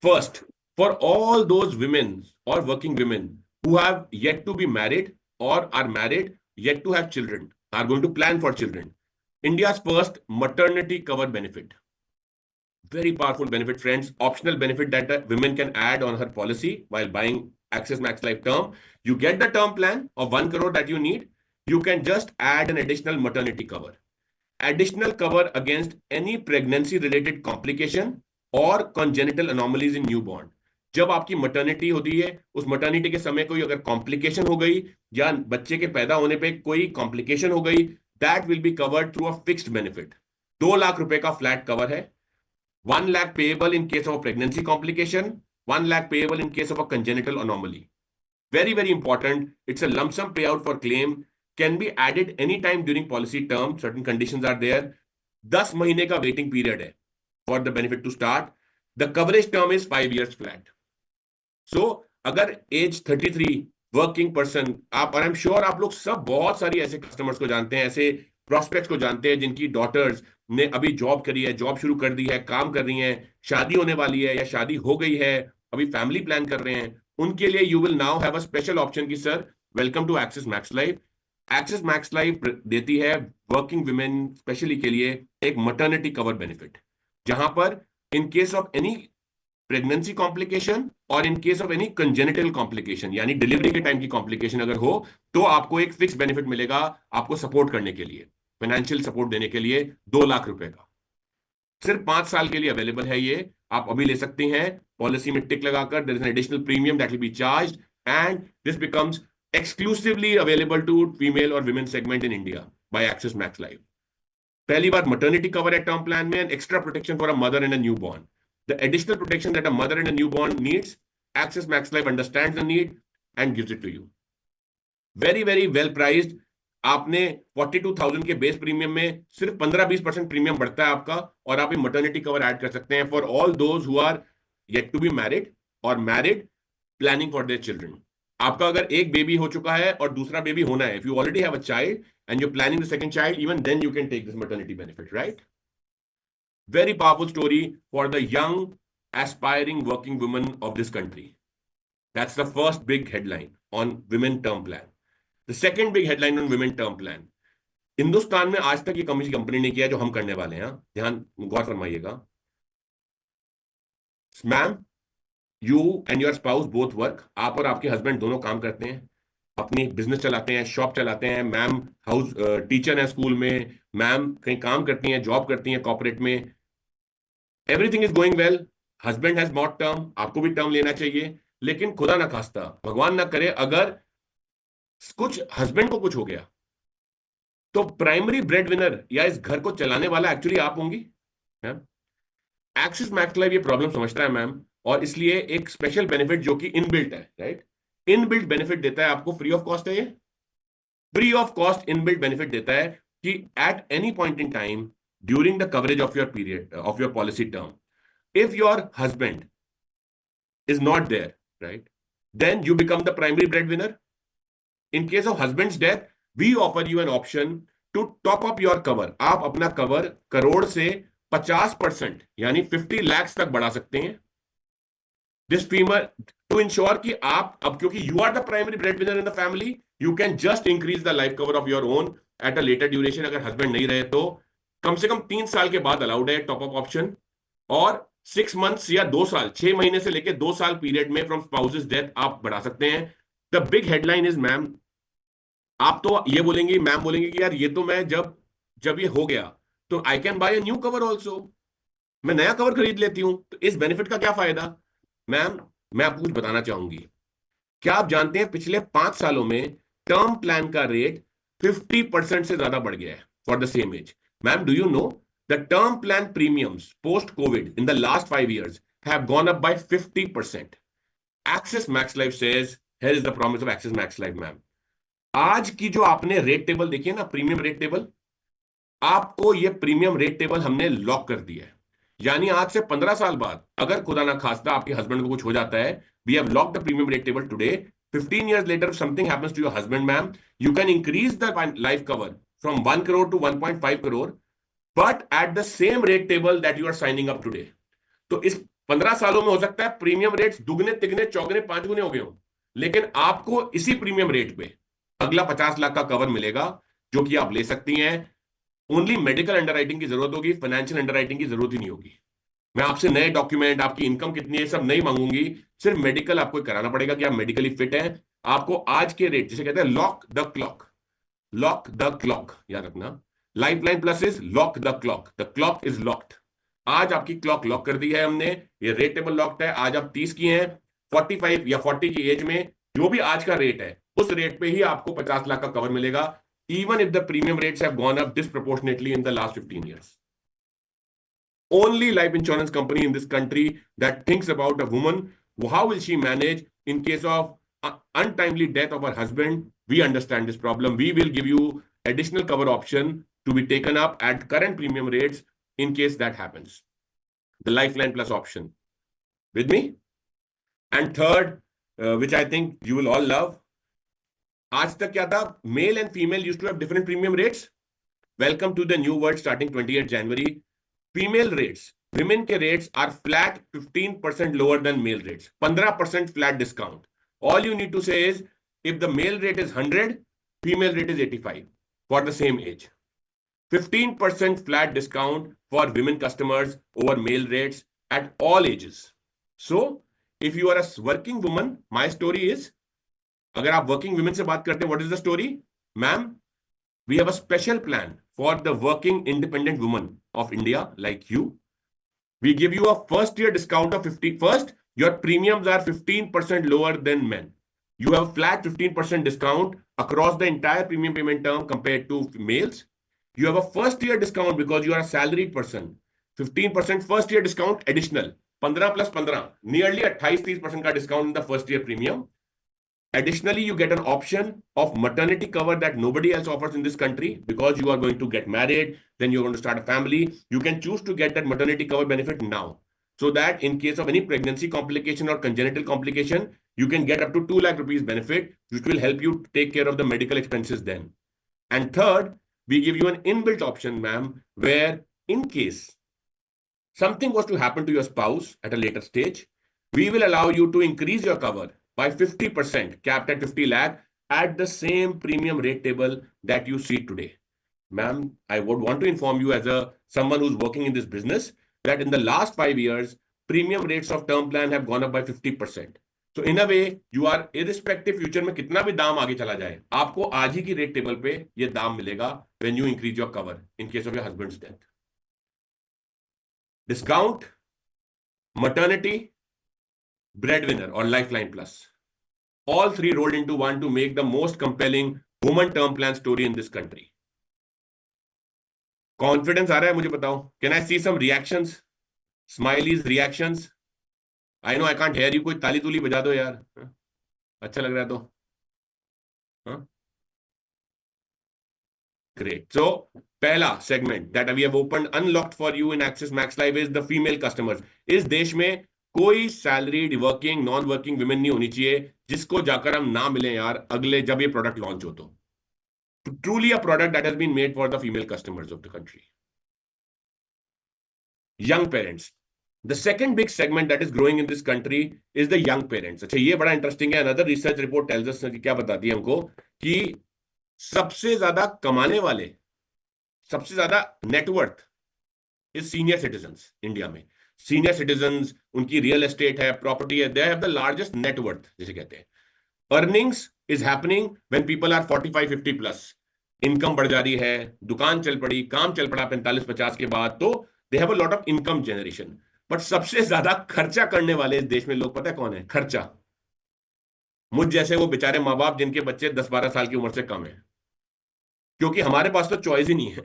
First, for all those women or working women who have yet to be married or are married, yet to have children, are going to plan for children, India's first maternity cover benefit. Very powerful benefit, friends. Optional benefit that a women can add on her policy while buying Axis Max Life term. You get the term plan of 1 crore that you need. You can just add an additional maternity cover. Additional cover against any pregnancy related complication or congenital anomalies in newborn. जब आपकी maternity होती है, उस maternity के समय कोई अगर complication हो गई या बच्चे के पैदा होने पे कोई complication हो गई, that will be covered through a fixed benefit. 2 lakh रुपए का flat cover है. 1 lakh payable in case of a pregnancy complication, 1 lakh payable in case of a congenital anomaly. Very, very important. It's a lump sum payout for claim, can be added anytime during policy term. Certain conditions are there. 10 महीने का waiting period है for the benefit to start. The coverage term is 5 years flat. So, अगर age 33 working person, आप और I'm sure आप लोग सब बहुत सारी ऐसे customers को जानते हैं, ऐसे prospects को जानते हैं जिनकी daughters ने अभी जॉब करी है, जॉब शुरू कर दी है, काम कर रही हैं, शादी होने वाली है या शादी हो गई है, अभी फैमिली प्लान कर रहे हैं, उनके लिए you will now have a special option की sir welcome to Axis Max Life. Axis Max Life देती है वर्किंग वुमेन स्पेशली के लिए एक मटर्निटी कवर बेनिफिट, जहां पर in case of any pregnancy complication और in case of any congenital complication यानी डिलीवरी के टाइम की कॉम्प्लिकेशन अगर हो तो आपको एक फिक्स बेनिफिट मिलेगा आपको सपोर्ट करने के लिए, फाइनेंशियल सपोर्ट देने के लिए 2 लाख रुपए का. सिर्फ 5 साल के लिए अवेलेबल है ये, आप अभी ले सकते हैं. पॉलिसी में टिक लगाकर there is an additional premium that will be charged and this becomes exclusively available to female और women segment in India by Axis Max Life. पहली बार मटर्निटी कवर है टर्म प्लान में and extra protection for a mother and a newborn. The additional protection that a mother and a newborn needs, Axis Max Life understands the need and gives it to you. Very, very well priced. आपने 42,000 के base premium में सिर्फ 15-20% premium बढ़ता है आपका और आप maternity cover add कर सकते हैं for all those who are yet to be married और married planning for their children. आपका अगर एक बेबी हो चुका है और दूसरा बेबी होना है, if you already have a child and you planning the second child, even then you can take this maternity benefit, right? Very powerful story for the young aspiring working women of this country. That's the first big headline on women term plan. The second big headline on women term plan. Hindustan में आज तक ये किसी company ने किया जो हम करने वाले हैं. ध्यान गौर फरमाइएगा. Ma'am, you and your spouse both work. आप और आपके हस्बैंड दोनों काम करते हैं, अपनी बिजनेस चलाते हैं, शॉप चलाते हैं. मैम हाउस टीचर है स्कूल में, मैम कहीं काम करती हैं, जॉब करती हैं कॉर्पोरेट में. Everything is going well. Husband has bot term, आपको भी टर्म लेना चाहिए. लेकिन खुदा ना खास्ता, भगवान ना करे, अगर कुछ हस्बैंड को कुछ हो गया तो प्राइमरी ब्रेड विनर या इस घर को चलाने वाला एक्चुअली आप होंगी. एक्सिस मैक्स लाइफ ये प्रॉब्लम समझता है मैम, और इसलिए एक स्पेशल बेनिफिट जो कि इनबिल्ट है, राइट? इनबिल्ट बेनिफिट देता है आपको. फ्री ऑफ कॉस्ट है ये, free of cost inbuilt benefit देता है कि at any point in time during the coverage of your period of your policy term, if your husband is not there, right, then you become the primary breadwinner. In case of husband's death, we offer you an option to top up your cover. आप अपना cover crore से 50% यानी 50 lakhs तक बढ़ा सकते हैं. This female to ensure कि आप अब, क्योंकि you are the primary breadwinner in the family, you can just increase the life cover of your own at a later duration. अगर husband नहीं रहे तो कम से कम 3 साल के बाद अलाउड है टॉप अप ऑप्शन, और 6 months या 2 साल, 6 महीने से लेके 2 साल पीरियड में फ्रॉम स्पाउसेस डेथ आप बढ़ा सकते हैं. The big headline is ma'am, आप तो ये बोलेंगे, मैम बोलेंगे कि यार ये तो मैं जब ये हो गया तो I can buy a new cover also, मैं नया कवर खरीद लेती हूं, तो इस बेनिफिट का क्या फायदा? मैम मैं आपको कुछ बताना चाहूंगी. क्या आप जानते हैं पिछले 5 सालों में टर्म प्लान का रेट 50% से ज्यादा बढ़ गया है for the same age? Ma'am, do you know the term plan premiums post-COVID in the last 5 years have gone up by 50%? Axis Max Life says, here is the promise of Axis Max Life, ma'am. आज की जो आपने rate table देखी है ना, premium rate table, आपको ये premium rate table हमने लॉक कर दिया है. यानी आज से 15 साल बाद अगर खुदा ना खास्ता आपके हस्बैंड को कुछ हो जाता है, we have locked the premium rate table today. 15 years later, if something happens to your husband, ma'am, you can increase the life cover from 1 crore to 1.5 crore, but at the same rate table that you are signing up today. तो इस 15 सालों में हो सकता है premium rates दुगने तिगने चौगने 5 गुने हो गए हो, लेकिन आपको इसी प्रीमियम रेट पे अगला 50 लाख का कवर मिलेगा जो कि आप ले सकती हैं. ओनली मेडिकल अंडरराइटिंग की जरूरत होगी, फाइनेंशियल अंडरराइटिंग की जरूरत ही नहीं होगी. मैं आपसे नए डॉक्यूमेंट, आपकी इनकम कितनी है, सब नहीं मांगूंगी। सिर्फ मेडिकल आपको कराना पड़ेगा कि आप मेडिकली फिट हैं। आपको आज के रेट, जिसे कहते हैं lock the clock, lock the clock, याद रखना। Lifeline plus is lock the clock is locked. आज आपकी क्लॉक लॉक कर दी है हमने, ये रेट टेबल लॉक्ड है। आज आप 30 की हैं, 45 या 40 की एज में जो भी आज का रेट है उस रेट पे ही आपको 50 लाख का कवर मिलेगा, even if the premium rates have gone up disproportionately in the last 15 years. Only life insurance company in this country that thinks about a woman, how will she manage in case of untimely death of her husband. We understand this problem. We will give you additional cover option to be taken up at current premium rates in case that happens. The Lifeline Plus option. With me? And third, which I think you will all love, आज तक क्या था, male and female used to have different premium rates. Welcome to the new world starting 28 January. Female rates, women के rates are flat 15% lower than male rates, 15% flat discount. All you need to say is if the male rate is 100, female rate is 85 for the same age. 15% flat discount for women customers over male rates at all ages. So if you are a working woman, my story is, अगर आप working women से बात करते हैं, what is the story ma'am? We have a special plan for the working independent woman of India like you. We give you a first year discount of 50 first, your premiums are 15% lower than men. You have flat 15% discount across the entire premium payment term compared to males. You have a first year discount because you are a salaried person. 15% first year discount additional. 15 plus 15, nearly 28-30% का discount in the first year premium. Additionally, you get an option of maternity cover that nobody else offers in this country because you are going to get married, then you're going to start a family. You can choose to get that maternity cover benefit now, so that in case of any pregnancy complication or congenital complication, you can get up to 2 lakh rupees benefit, which will help you take care of the medical expenses then. And third, we give you an inbuilt option, ma'am, where in case something was to happen to your spouse at a later stage, we will allow you to increase your cover by 50%, capped at 50 lakh, at the same premium rate table that you see today. Ma'am, I would want to inform you as someone who's working in this business that in the last 5 years, premium rates of term plan have gone up by 50%. So in a way, you are irrespective future में कितना भी दाम आगे चला जाए, आपको आज ही की रेट टेबल पे ये दाम मिलेगा when you increase your cover in case of your husband's death. Discount, maternity, breadwinner or Lifeline Plus. All three rolled into one to make the most compelling woman term plan story in this country. Confidence आ रहा है मुझे बताओ? Can I see some reactions? Smileys, reactions? I know I can't hear you. कोई ताली तूली बजा दो यार, अच्छा लग रहा है तो। Great. So पहला segment that we have opened, unlocked for you in Axis Max Life is the female customers. इस देश में कोई salaried working non working women नहीं होनी चाहिए जिसको जाकर हम ना मिले यार अगले जब ये प्रोडक्ट लॉन्च हो। तो truly a product that has been made for the female customers of the country. Young parents, the second big segment that is growing in this country is the young parents. अच्छा, ये बड़ा interesting है। Another research report tells us, क्या बताती है हमको कि सबसे ज्यादा कमाने वाले, सबसे ज्यादा net worth is senior citizens India में। सीनियर सिटीजन्स, उनकी रियल एस्टेट है, प्रॉपर्टी है, they have the largest net worth जिसे कहते हैं। Earnings is happening when people are 45-50 plus. Income बढ़ जा रही है, दुकान चल पड़ी, काम चल पड़ा 45-50 के बाद, तो they have a lot of income generation. But सबसे ज्यादा खर्चा करने वाले इस देश में लोग पता है कौन है? खर्चा। मुझ जैसे वो बेचारे माँ बाप जिनके बच्चे 10-12 साल की उम्र से कम है, क्योंकि हमारे पास तो चॉइस ही नहीं है।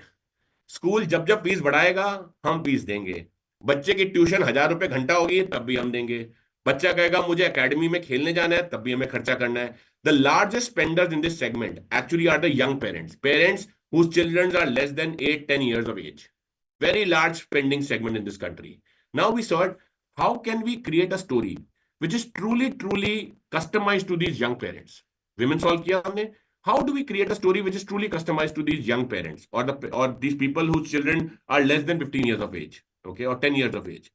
स्कूल जब जब फीस बढ़ाएगा हम फीस देंगे। बच्चे की ट्यूशन 1000 रुपए घंटा होगी तब भी हम देंगे। बच्चा कहेगा मुझे एकेडमी में खेलने जाना है, तब भी हमें खर्चा करना है। The largest spenders in this segment actually are the young parents, parents whose children are less than 8-10 years of age. Very large spending segment in this country. Now we thought, how can we create a story which is truly customized to these young parents? Women solve किया हमने। How do we create a story which is truly customized to these young parents or these people whose children are less than 15 years of age, okay, or 10 years of age?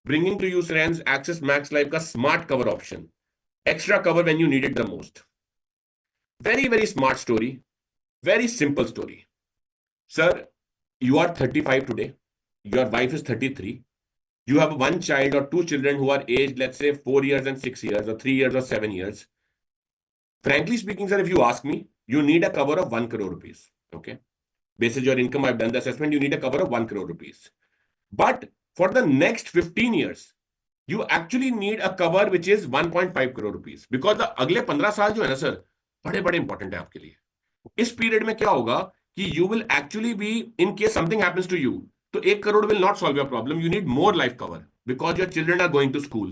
Bringing to you friends Axis Max Life का smart cover option, extra cover when you need it the most. Very smart story, very simple story. Sir, you are 35 today, your wife is 33, you have one child or two children who are aged, let's say 4 years and 6 years, or 3 years or 7 years. Frankly speaking, sir, if you ask me, you need a cover of 1 crore rupees. Okay. Based on your income, I've done the assessment, you need a cover of 1 crore rupees. But for the next 15 years, you actually need a cover which is 1.5 crore rupees. Because the अगले 15 साल जो है ना sir, बड़े important है आपके लिए. इस पीरियड में क्या होगा कि you will actually be, in case something happens to you, तो 1 crore will not solve your problem. You need more life cover because your children are going to school.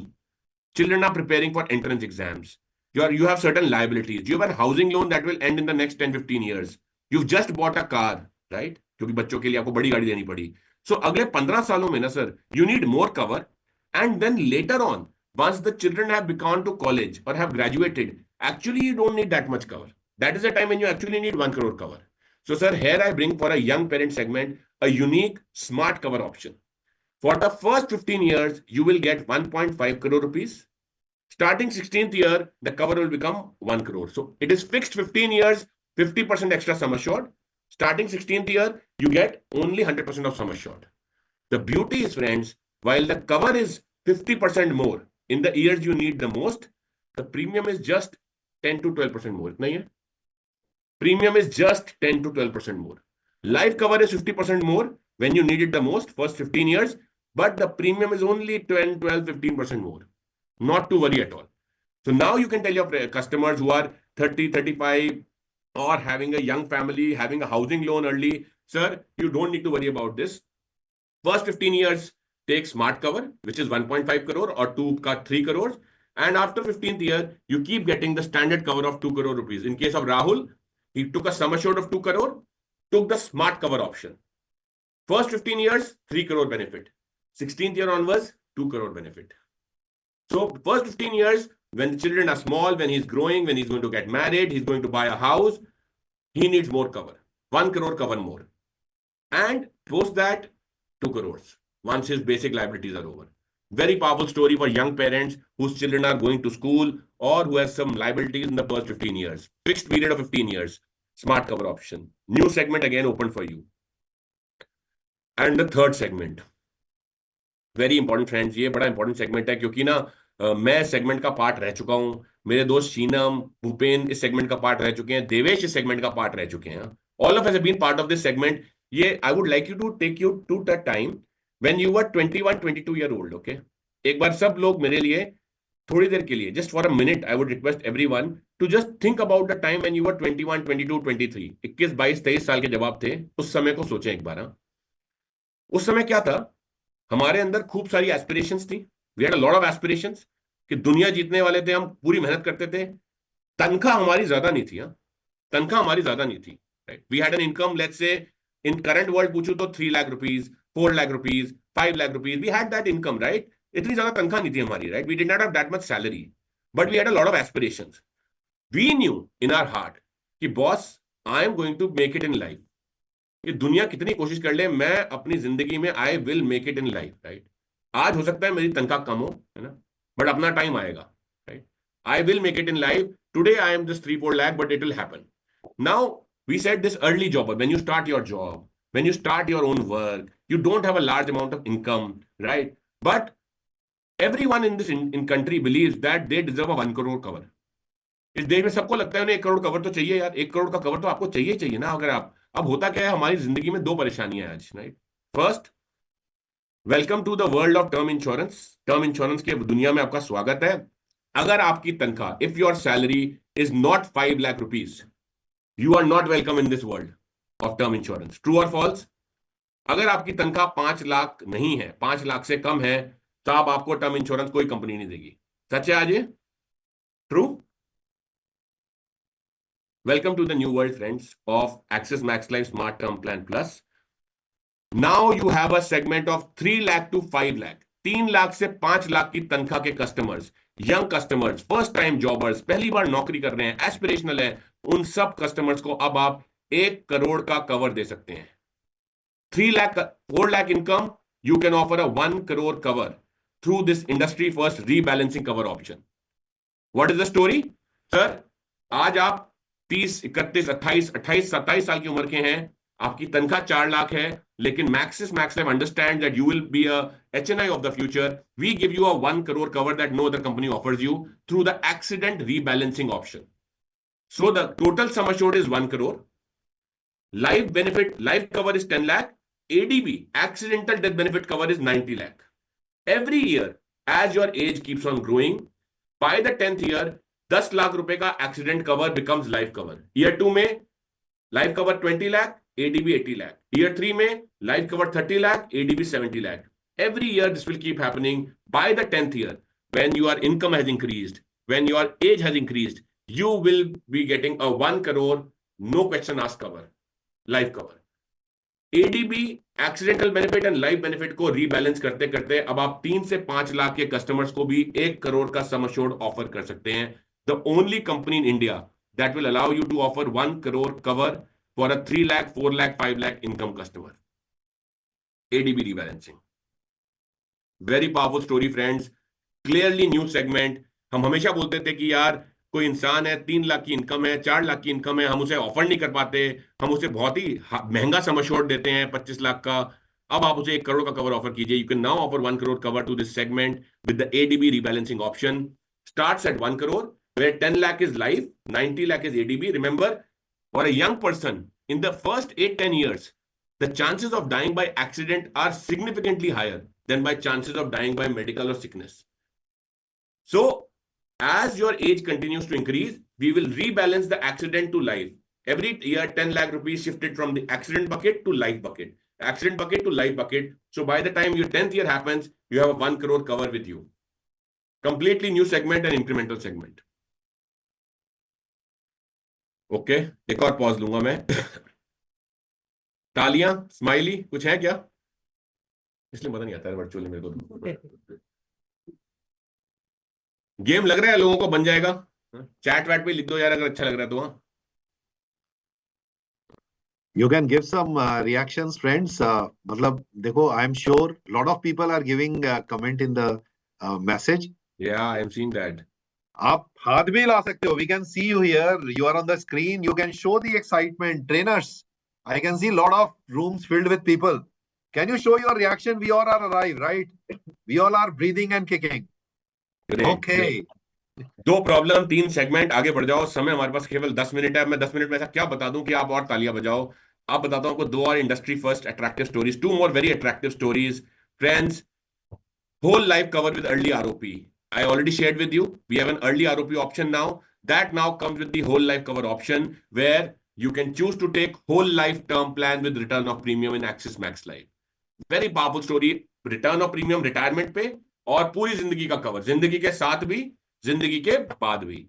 Children are preparing for entrance exams. You have certain liabilities. You have a housing loan that will end in the next 10-15 years. You've just bought a car, right? क्योंकि बच्चों के लिए आपको बड़ी गाड़ी देनी पड़ी. So अगले 15 सालों में ना sir, you need more cover. And then later on, once the children have gone to college or have graduated, actually you don't need that much cover. That is the time when you actually need 1 crore cover. So sir, here I bring for a young parent segment a unique smart cover option. For the first 15 years, you will get 1.5 crore rupees. Starting 16th year, the cover will become 1 crore. So it is fixed 15 years, 50% extra sum assured. Starting 16th year, you get only 100% of sum assured. The beauty is, friends, while the cover is 50% more in the years you need the most, the premium is just 10 to 12% more. Nahin hai? Premium is just 10 to 12% more. Life cover is 50% more when you need it the most, first 15 years, but the premium is only 10, 12, 15% more. Not to worry at all. So now you can tell your customers who are 30, 35 or having a young family, having a housing loan early, sir, you don't need to worry about this. First 15 years, take smart cover, which is 1.5 crore or 3 crores. And after 15th year, you keep getting the standard cover of 2 crore rupees. In case of Rahul, he took a sum assured of 2 crore, took the smart cover option. First 15 years, 3 crore benefit. 16th year onwards, 2 crore benefit. So first 15 years, when the children are small, when he's growing, when he's going to get married, he's going to buy a house, he needs more cover. 1 crore cover more. And post that, 2 crores. Once his basic liabilities are over. Very powerful story for young parents whose children are going to school or who has some liabilities in the first 15 years. Fixed period of 15 years. Smart cover option. New segment again open for you. And the third segment. Very important friends. ये बड़ा important segment है क्योंकि ना मैं segment का part रह चुका हूँ. मेरे दोस्त शीनम, भूपेन इस segment का part रह चुके हैं. देवेश इस segment का part रह चुके हैं. All of us have been part of this segment. ये I would like you to take you to that time when you were 21, 22 year old. Okay. एक बार सब लोग मेरे लिए थोड़ी देर के लिए, just for a minute, I would request everyone to just think about the time when you were 21, 22, 23. 21, 22, 23 साल के जब आप थे, उस समय को सोचें एक बार. उस समय क्या था? हमारे अंदर खूब सारी एस्पिरेशंस थी. We had a lot of aspirations कि दुनिया जीतने वाले थे, हम पूरी मेहनत करते थे. तनख्वाह हमारी ज्यादा नहीं थी. तनख्वाह हमारी ज्यादा नहीं थी. Right. We had an income, let's say in current world पूछूं तो 3 lakh rupees, 4 lakh rupees, 5 lakh rupees. We had that income, right. इतनी ज्यादा तनख्वाह नहीं थी हमारी, right. We did not have that much salary, but we had a lot of aspirations. We knew in our heart कि boss, I am going to make it in life. ये दुनिया कितनी कोशिश कर ले, मैं अपनी जिंदगी में I will make it in life, right. आज हो सकता है मेरी तनख्वाह कम हो, है ना, बट अपना टाइम आएगा, right. I will make it in life. Today I am just 3-4 lakh, but it will happen. Now we said this early job, when you start your job, when you start your own work, you don't have a large amount of income, right? But everyone in this in country believes that they deserve a 1 crore cover. इस देश में सबको लगता है उन्हें 1 crore cover तो चाहिए यार. 1 करोड़ का कवर तो आपको चाहिए ना. अगर आप, अब होता क्या है, हमारी जिंदगी में 2 परेशानियां आज, right. First, welcome to the world of term insurance. Term insurance के दुनिया में आपका स्वागत है. अगर आपकी तनख्वाह, if your salary is not 5 lakh rupees, you are not welcome in this world of term insurance. True और फॉल्स? अगर आपकी तनख्वाह 5 लाख नहीं है, 5 लाख से कम है, तो अब आपको टर्म इंश्योरेंस कोई कंपनी नहीं देगी. सच है आज ये? True? Welcome to the new world, friends, of Axis Max Life Smart Term Plan Plus. Now you have a segment of 3 lakh to 5 lakh. 3 lakh से 5 लाख की तनख्वाह के customers, young customers, first time jobbers, पहली बार नौकरी कर रहे हैं, एस्पिरेशनल है, उन सब कस्टमर्स को अब आप 1 करोड़ का कवर दे सकते हैं. 3 lakh, 4 lakh income, you can offer a 1 crore cover through this industry first rebalancing cover option. What is the story? Sir, आज आप 30, 31, 28, 27 साल की उम्र के हैं, आपकी तनख्वाह 4 लाख है, लेकिन Maxis Max Life understand that you will be a HNI of the future. We give you a 1 crore cover that no other company offers you through the accident rebalancing option. So the total sum assured is 1 crore. Life benefit, life cover is 10 lakh. ADB, accidental death benefit cover is 90 lakh. Every year, as your age keeps on growing, by the 10th year, 10 lakh रुपए का accident cover becomes life cover. Year 2 में life cover 20 lakh, ADB 80 lakh. Year 3 में life cover 30 lakh, ADB 70 lakh. Every year this will keep happening. By the 10th year, when your income has increased, when your age has increased, you will be getting a 1 crore, no question asked cover, life cover. ADB, accidental benefit and life benefit को rebalance करते करते अब आप 3 से 5 लाख के customers को भी 1 करोड़ का सम अश्योर्ड ऑफर कर सकते हैं. The only company in India that will allow you to offer 1 crore cover for a 3 lakh, 4 lakh, 5 lakh income customer. ADB rebalancing. Very powerful story, friends. Clearly new segment. हम हमेशा बोलते थे कि यार कोई इंसान है, 3 लाख की इनकम है, 4 लाख की इनकम है, हम उसे ऑफर नहीं कर पाते, हम उसे बहुत ही महंगा सम अश्योर्ड देते हैं 25 लाख का. अब आप उसे 1 करोड़ का कवर ऑफर कीजिए. You can now offer 1 crore cover to this segment with the ADB rebalancing option. Starts at 1 crore, where 10 lakh is life, 90 lakh is ADB. Remember, for a young person, in the first 8-10 years, the chances of dying by accident are significantly higher than by chances of dying by medical or sickness. So, as your age continues to increase, we will rebalance the accident to life. Every year, 10 lakh rupees shifted from the accident bucket to life bucket. Accident bucket to life bucket. So, by the time your 10th year happens, you have a 1 crore cover with you. Completely new segment and incremental segment. Okay, एक और pause लूंगा मैं. तालियां, smiley, कुछ है क्या? इसलिए पता नहीं आता है वर्चुअली मेरे को. गेम लग रहा है लोगों को, बन जाएगा. चैट वैट पे लिख दो यार अगर अच्छा लग रहा है तो. You can give some reactions, friends. मतलब देखो, I am sure lot of people are giving comment in the message. Yeah, I am seeing that. आप हाथ भी ला सकते हो. We can see you here. You are on the screen. You can show the excitement. Trainers, I can see lot of rooms filled with people. Can you show your reaction? We all are alive, right? We all are breathing and kicking. Great, Okay. Great. 2 problem 3 segment, आगे बढ़ जाओ. समय हमारे पास केवल 10 minute है. मैं 10 minute में ऐसा क्या बता दूं कि आप और तालियां बजाओ. आप बताता हूं आपको 2 और industry first attractive stories, 2 more very attractive stories. Friends, whole life cover with early ROP. I already shared with you. We have an early ROP option now. That now comes with the whole life cover option, where you can choose to take whole life term plan with return of premium in Axis Max Life. Very powerful story. Return of premium retirement पे और पूरी जिंदगी का cover. जिंदगी के साथ भी, जिंदगी के बाद भी.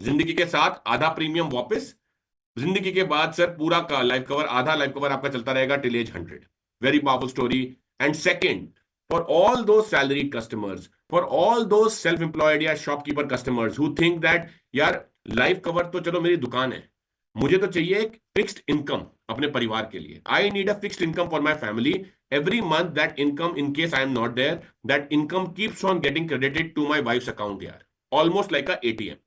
जिंदगी के साथ आधा प्रीमियम वापस, जिंदगी के बाद सर पूरा का लाइफ कवर, आधा लाइफ कवर आपका चलता रहेगा till age 100. Very powerful story. And second, for all those salaried customers, for all those self-employed या shopkeeper customers who think that यार लाइफ कवर तो चलो मेरी दुकान है, मुझे तो चाहिए एक फिक्स्ड इनकम अपने परिवार के लिए. I need a fixed income for my family. Every month that income, in case I am not there, that income keeps on getting credited to my wife's account यार. Almost like a ATM.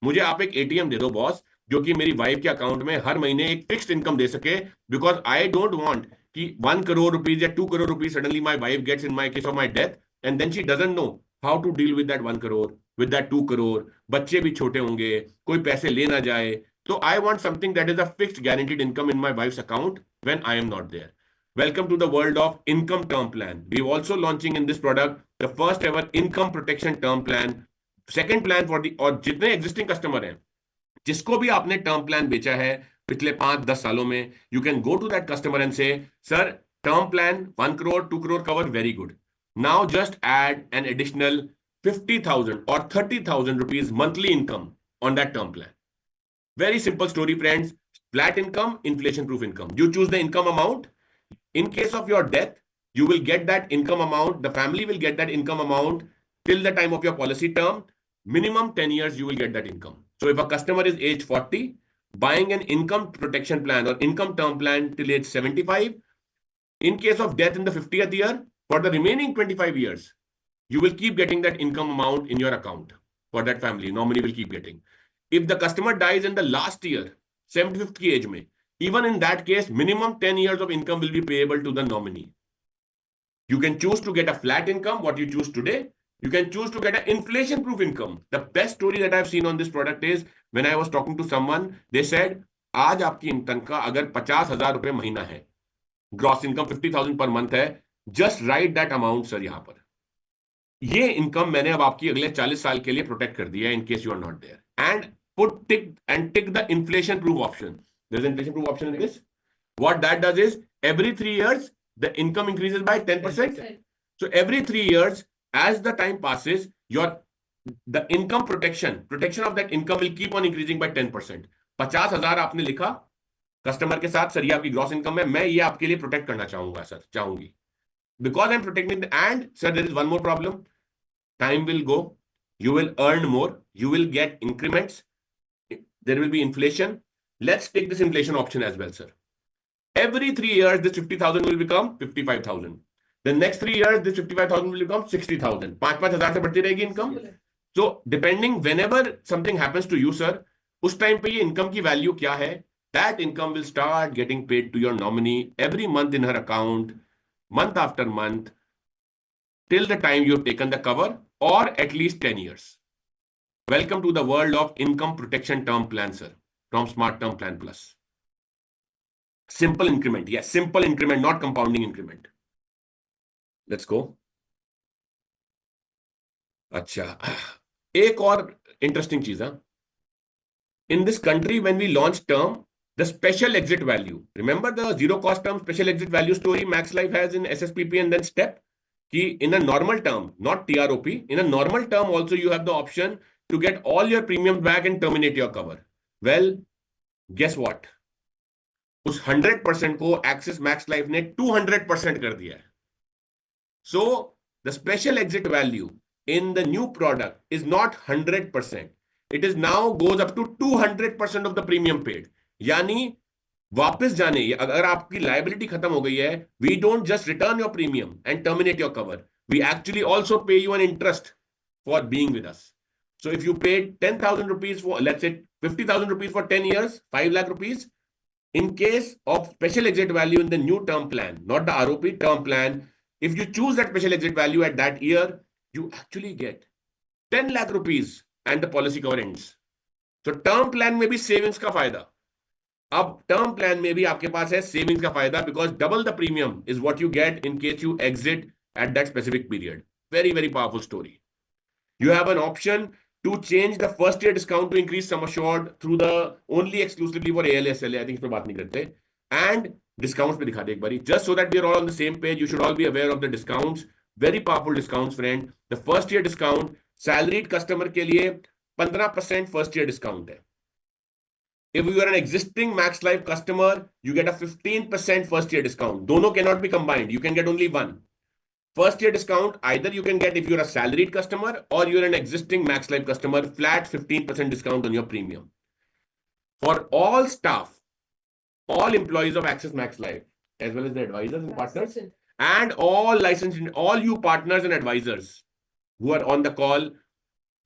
मुझे आप एक ATM दे दो boss, जो कि मेरी wife के account में हर महीने एक फिक्स्ड इनकम दे सके. बिकॉज आई डोंट वांट कि 1 crore rupees या 2 crore rupees suddenly my wife gets in my case of my death and then she doesn't know how to deal with that 1 crore, with that 2 crore. बच्चे भी छोटे होंगे, कोई पैसे ले ना जाए. So I want something that is a fixed guaranteed income in my wife's account when I am not there. Welcome to the world of income term plan. We are also launching in this product the first ever income protection term plan. Second plan for the, और जितने existing customer हैं, जिसको भी आपने term plan बेचा है पिछले 5-10 सालों में, you can go to that customer and say, sir, term plan 1 crore, 2 crore cover, very good. Now just add an additional 50,000 or 30,000 rupees monthly income on that term plan. Very simple story, friends. Flat income, inflation proof income. You choose the income amount. In case of your death, you will get that income amount. The family will get that income amount till the time of your policy term. Minimum 10 years, you will get that income. So if a customer is age 40, buying an income protection plan or income term plan till age 75, in case of death in the 50th year, for the remaining 25 years, you will keep getting that income amount in your account for that family. Nominee will keep getting. If the customer dies in the last year, 75th की age में, Even in that case, minimum 10 years of income will be payable to the nominee. You can choose to get a flat income, what you choose today. You can choose to get an inflation-proof income. The best story that I've seen on this product is when I was talking to someone, they said, आज आपकी तनख्वाह अगर 50,000 रुपए महीना है, gross income 50,000 per month है, just right that amount sir यहां पर. ये इनकम मैंने अब आपकी अगले 40 साल के लिए प्रोटेक्ट कर दिया है in case you are not there. And put tick the inflation proof option. There is inflation proof option in this. What that does is every 3 years the income increases by 10%. So every 3 years, as the time passes, the income protection of that income will keep on increasing by 10%. 50,000 आपने लिखा customer के साथ, sir ये आपकी gross income है, मैं ये आपके लिए प्रोटेक्ट करना चाहूंगा सर, चाहूंगी, because I'm protecting and sir there is one more problem. Time will go, you will earn more, you will get increments, there will be inflation. Let's take this inflation option as well, sir. Every 3 years, this 50,000 will become 55,000. The next 3 years, this 55,000 will become 60,000. 5,000 से बढ़ती रहेगी income. So, depending whenever something happens to you, sir, उस time पे ये income की value क्या है, that income will start getting paid to your nominee every month in her account, month after month, till the time you've taken the cover, or at least 10 years. Welcome to the world of income protection term plan, sir, from Smart Term Plan Plus. Simple increment. Yes, simple increment, not compounding increment. Let's go. अच्छा, एक और interesting चीज है. In this country, when we launched term, the special exit value. Remember the zero cost term special exit value story Max Life has in SSPP and then STEP? Ki in a normal term, not TROP, in a normal term also you have the option to get all your premiums back and terminate your cover. Well, guess what? उस 100% को Axis Max Life ने 200% कर दिया है. So the special exit value in the new product is not 100%. It is now goes up to 200% of the premium paid. यानी वापस जाने, अगर आपकी liability खत्म हो गई है, we don't just return your premium and terminate your cover. We actually also pay you an interest for being with us. So if you paid 10,000 rupees for, let's say 50,000 rupees for 10 years, 5 lakh rupees, in case of special exit value in the new term plan, not the ROP term plan, if you choose that special exit value at that year, you actually get 10 lakh rupees and the policy cover ends. So term plan में भी savings का फायदा. अब term plan में भी आपके पास है savings का फायदा, because double the premium is what you get in case you exit at that specific period. Very, very powerful story. You have an option to change the first year discount to increase sum assured through the only exclusively for ALSLA. I think इस पे बात नहीं करते. And discounts पे दिखा दे एक बारी. Just so that we are all on the same page, you should all be aware of the discounts. Very powerful discounts, friend. The first year discount, salaried customer के लिए 15% first year discount है. If you are an existing Max Life customer, you get a 15% first year discount. दोनों cannot be combined. You can get only one. First year discount, either you can get if you're a salaried customer or you're an existing Max Life customer, flat 15% discount on your premium. For all staff, all employees of Axis Max Life, as well as the advisors and partners, and all licensed, all you partners and advisors who are on the call,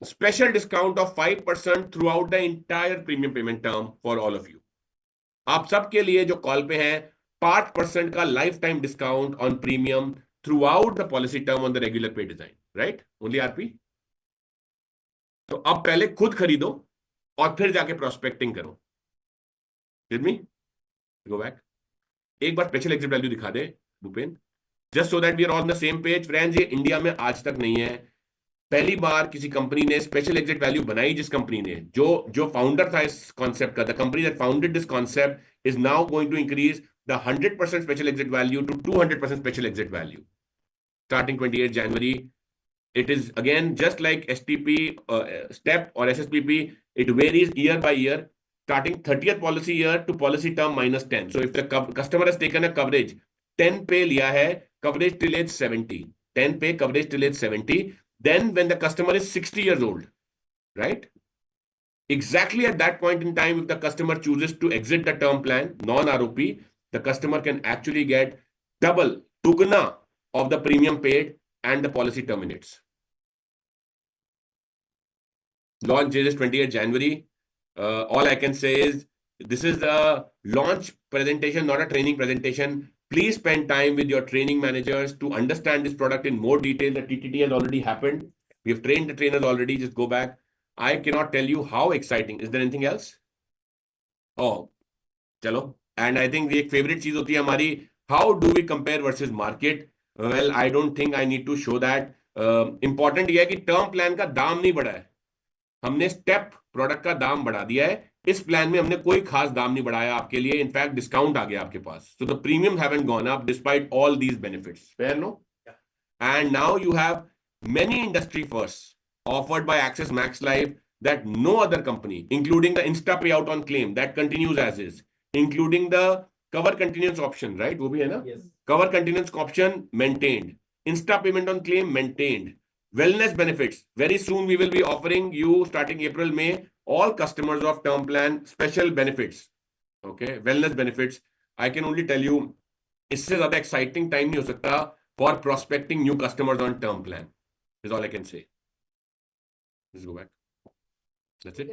special discount of 5% throughout the entire premium payment term for all of you. आप सबके लिए जो call पे हैं 5% का lifetime discount on premium throughout the policy term on the regular pay design, right? Only RP. तो अब पहले खुद खरीदो और फिर जाके prospecting करो. With me? Go back. एक बार special exit value दिखा दे, Bhupen. Just so that we are on the same page, friends. ये इंडिया में आज तक नहीं है. पहली बार किसी कंपनी ने स्पेशल एग्जिट वैल्यू बनाई, जिस कंपनी ने जो फाउंडर था इस कॉन्सेप्ट का, the company that founded this concept is now going to increase the 100% special exit value to 200% special exit value starting 28 January. It is again just like STP, STEP or SSPP. It varies year by year, starting 30th policy year to policy term minus 10. So if the customer has taken a coverage, 10 पे लिया है, coverage till age 70. 10 पे coverage till age 70. Then when the customer is 60 years old, right? Exactly at that point in time, if the customer chooses to exit the term plan, non-ROP, the customer can actually get double, dugna of the premium paid and the policy terminates. Launch is 28 January. All I can say is This is a launch presentation, not a training presentation. Please spend time with your training managers to understand this product in more detail. The TTT has already happened. We have trained the trainers already. Just go back. I cannot tell you how exciting. Is there anything else? Oh, chalo. And I think the favorite चीज होती है हमारी, how do we compare versus market? Well, I don't think I need to show that. Important ये है कि term plan का दाम नहीं बढ़ा है, हमने स्टेप प्रोडक्ट का दाम बढ़ा दिया है. इस प्लान में हमने कोई खास दाम नहीं बढ़ाया आपके लिए, इनफैक्ट डिस्काउंट आ गया आपके पास. So the premium haven't gone up despite all these benefits. Fair no? And now you have many industry firsts offered by Axis Max Life that no other company, including the Insta payout on claim that continues as is, including the cover continuance option, right? वो भी है ना? Yes. Cover continuance option maintained. Insta payment on claim maintained. Wellness benefits. Very soon we will be offering you, starting April, May, all customers of term plan special benefits. Okay, wellness benefits. I can only tell you, इससे ज़्यादा exciting time नहीं हो सकता for prospecting new customers on term plan. Is all I can say. Let's go back. That's it.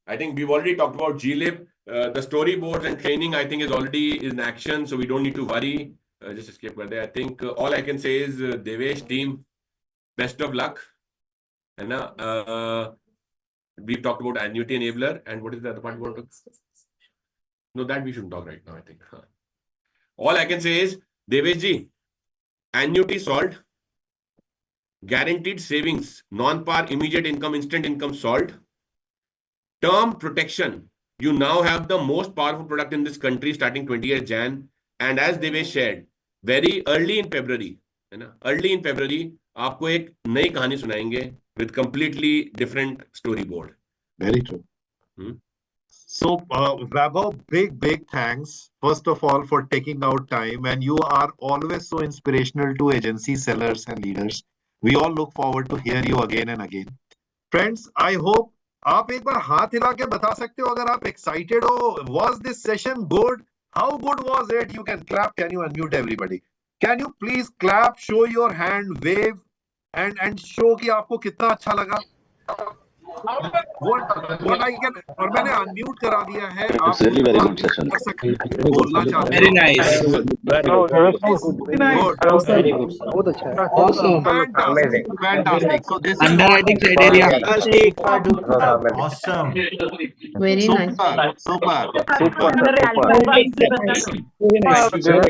I think we've already talked about GLIP. The storyboards and training, I think, is already in action, so we don't need to worry. Just escape right there. I think all I can say is, Devesh team, best of luck. And we've talked about annuity enabler, and what is the other part we want to? No, that we shouldn't talk right now, I think. All I can say is, Devesh ji, annuity solved. Guaranteed savings, non-par, immediate income, instant income solved. Term protection, you now have the most powerful product in this country starting 20th Jan. And as Devesh shared, very early in February, है ना? Early in February, आपको एक नई कहानी सुनाएंगे with completely different storyboard. Very true. So, Vaibhav, big thanks, first of all, for taking out time. And you are always so inspirational to agency sellers and leaders. We all look forward to hear you again and again. Friends, I hope आप एक बार हाथ हिला के बता सकते हो अगर आप excited हो. Was this session good? How good was it? You can clap. Can you unmute everybody? Can you please clap, show your hand, wave, and show कि आपको कितना अच्छा लगा? What I can, और मैंने unmute करा दिया है. It's really very good session. बोलना चाहते Very nice. Good. बहुत अच्छा है. Awesome. Fantastic. So this Underwriting criteria. Awesome. Very nice. Super.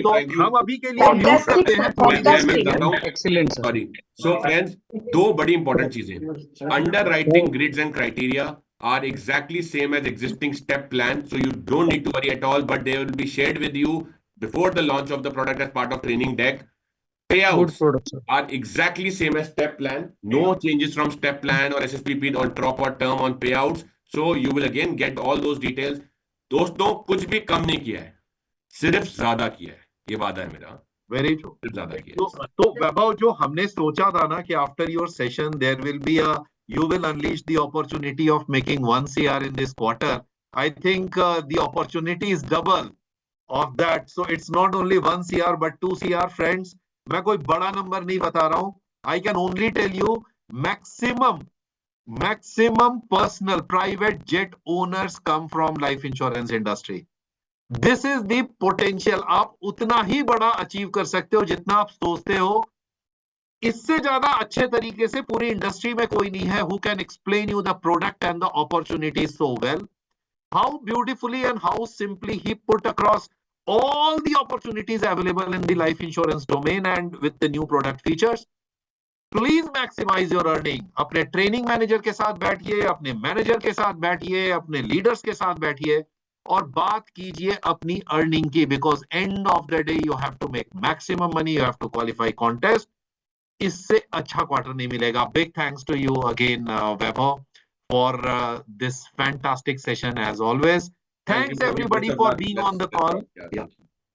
Thank you. हम अभी के लिए म्यूट करते हैं. Excellent, sir. Sorry. So friends, दो बड़ी important चीजें. Underwriting grids and criteria are exactly same as existing step plan, so you don't need to worry at all, but they will be shared with you before the launch of the product as part of training deck. Payouts are exactly same as step plan. No changes from step plan or SSPP on drop or term on payouts. So you will again get all those details. दोस्तों कुछ भी कम नहीं किया है, सिर्फ ज्यादा किया है, ये वादा है मेरा. Very true. ज्यादा किया. तो वैभव, जो हमने सोचा था ना कि after your session there will be you will unleash the opportunity of making 1 CR in this quarter. I think the opportunity is double of that. So it's not only 1 CR but 2 CR, friends. मैं कोई बड़ा number नहीं बता रहा हूं. I can only tell you maximum personal private jet owners come from life insurance industry. This is the potential. आप उतना ही बड़ा अचीव कर सकते हो जितना आप सोचते हो. इससे ज्यादा अच्छे तरीके से पूरी इंडस्ट्री में कोई नहीं है who can explain you the product and the opportunities so well. How beautifully and how simply he put across all the opportunities available in the life insurance domain and with the new product features. Please maximize your earning. अपने training manager के साथ बैठिए, अपने manager के साथ बैठिए, अपने leaders के साथ बैठिए और बात कीजिए अपनी अर्निंग की, because end of the day you have to make maximum money, you have to qualify contest. इससे अच्छा क्वार्टर नहीं मिलेगा. Big thanks to you again, Vaibhav, for this fantastic session as always. Thanks everybody for being on the call.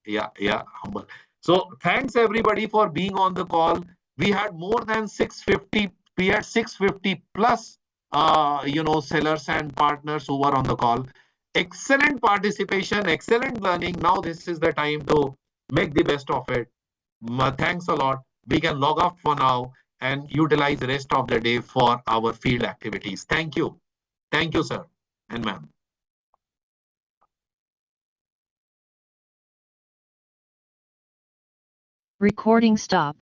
Yeah. Humble. So thanks everybody for being on the call. We had more than 650. We had 650 plus, sellers and partners who were on the call. Excellent participation, excellent learning. Now this is the time to make the best of it. Thanks a lot. We can log off for now and utilize the rest of the day for our field activities. Thank you. Thank you, sir and ma'am. Recording stop.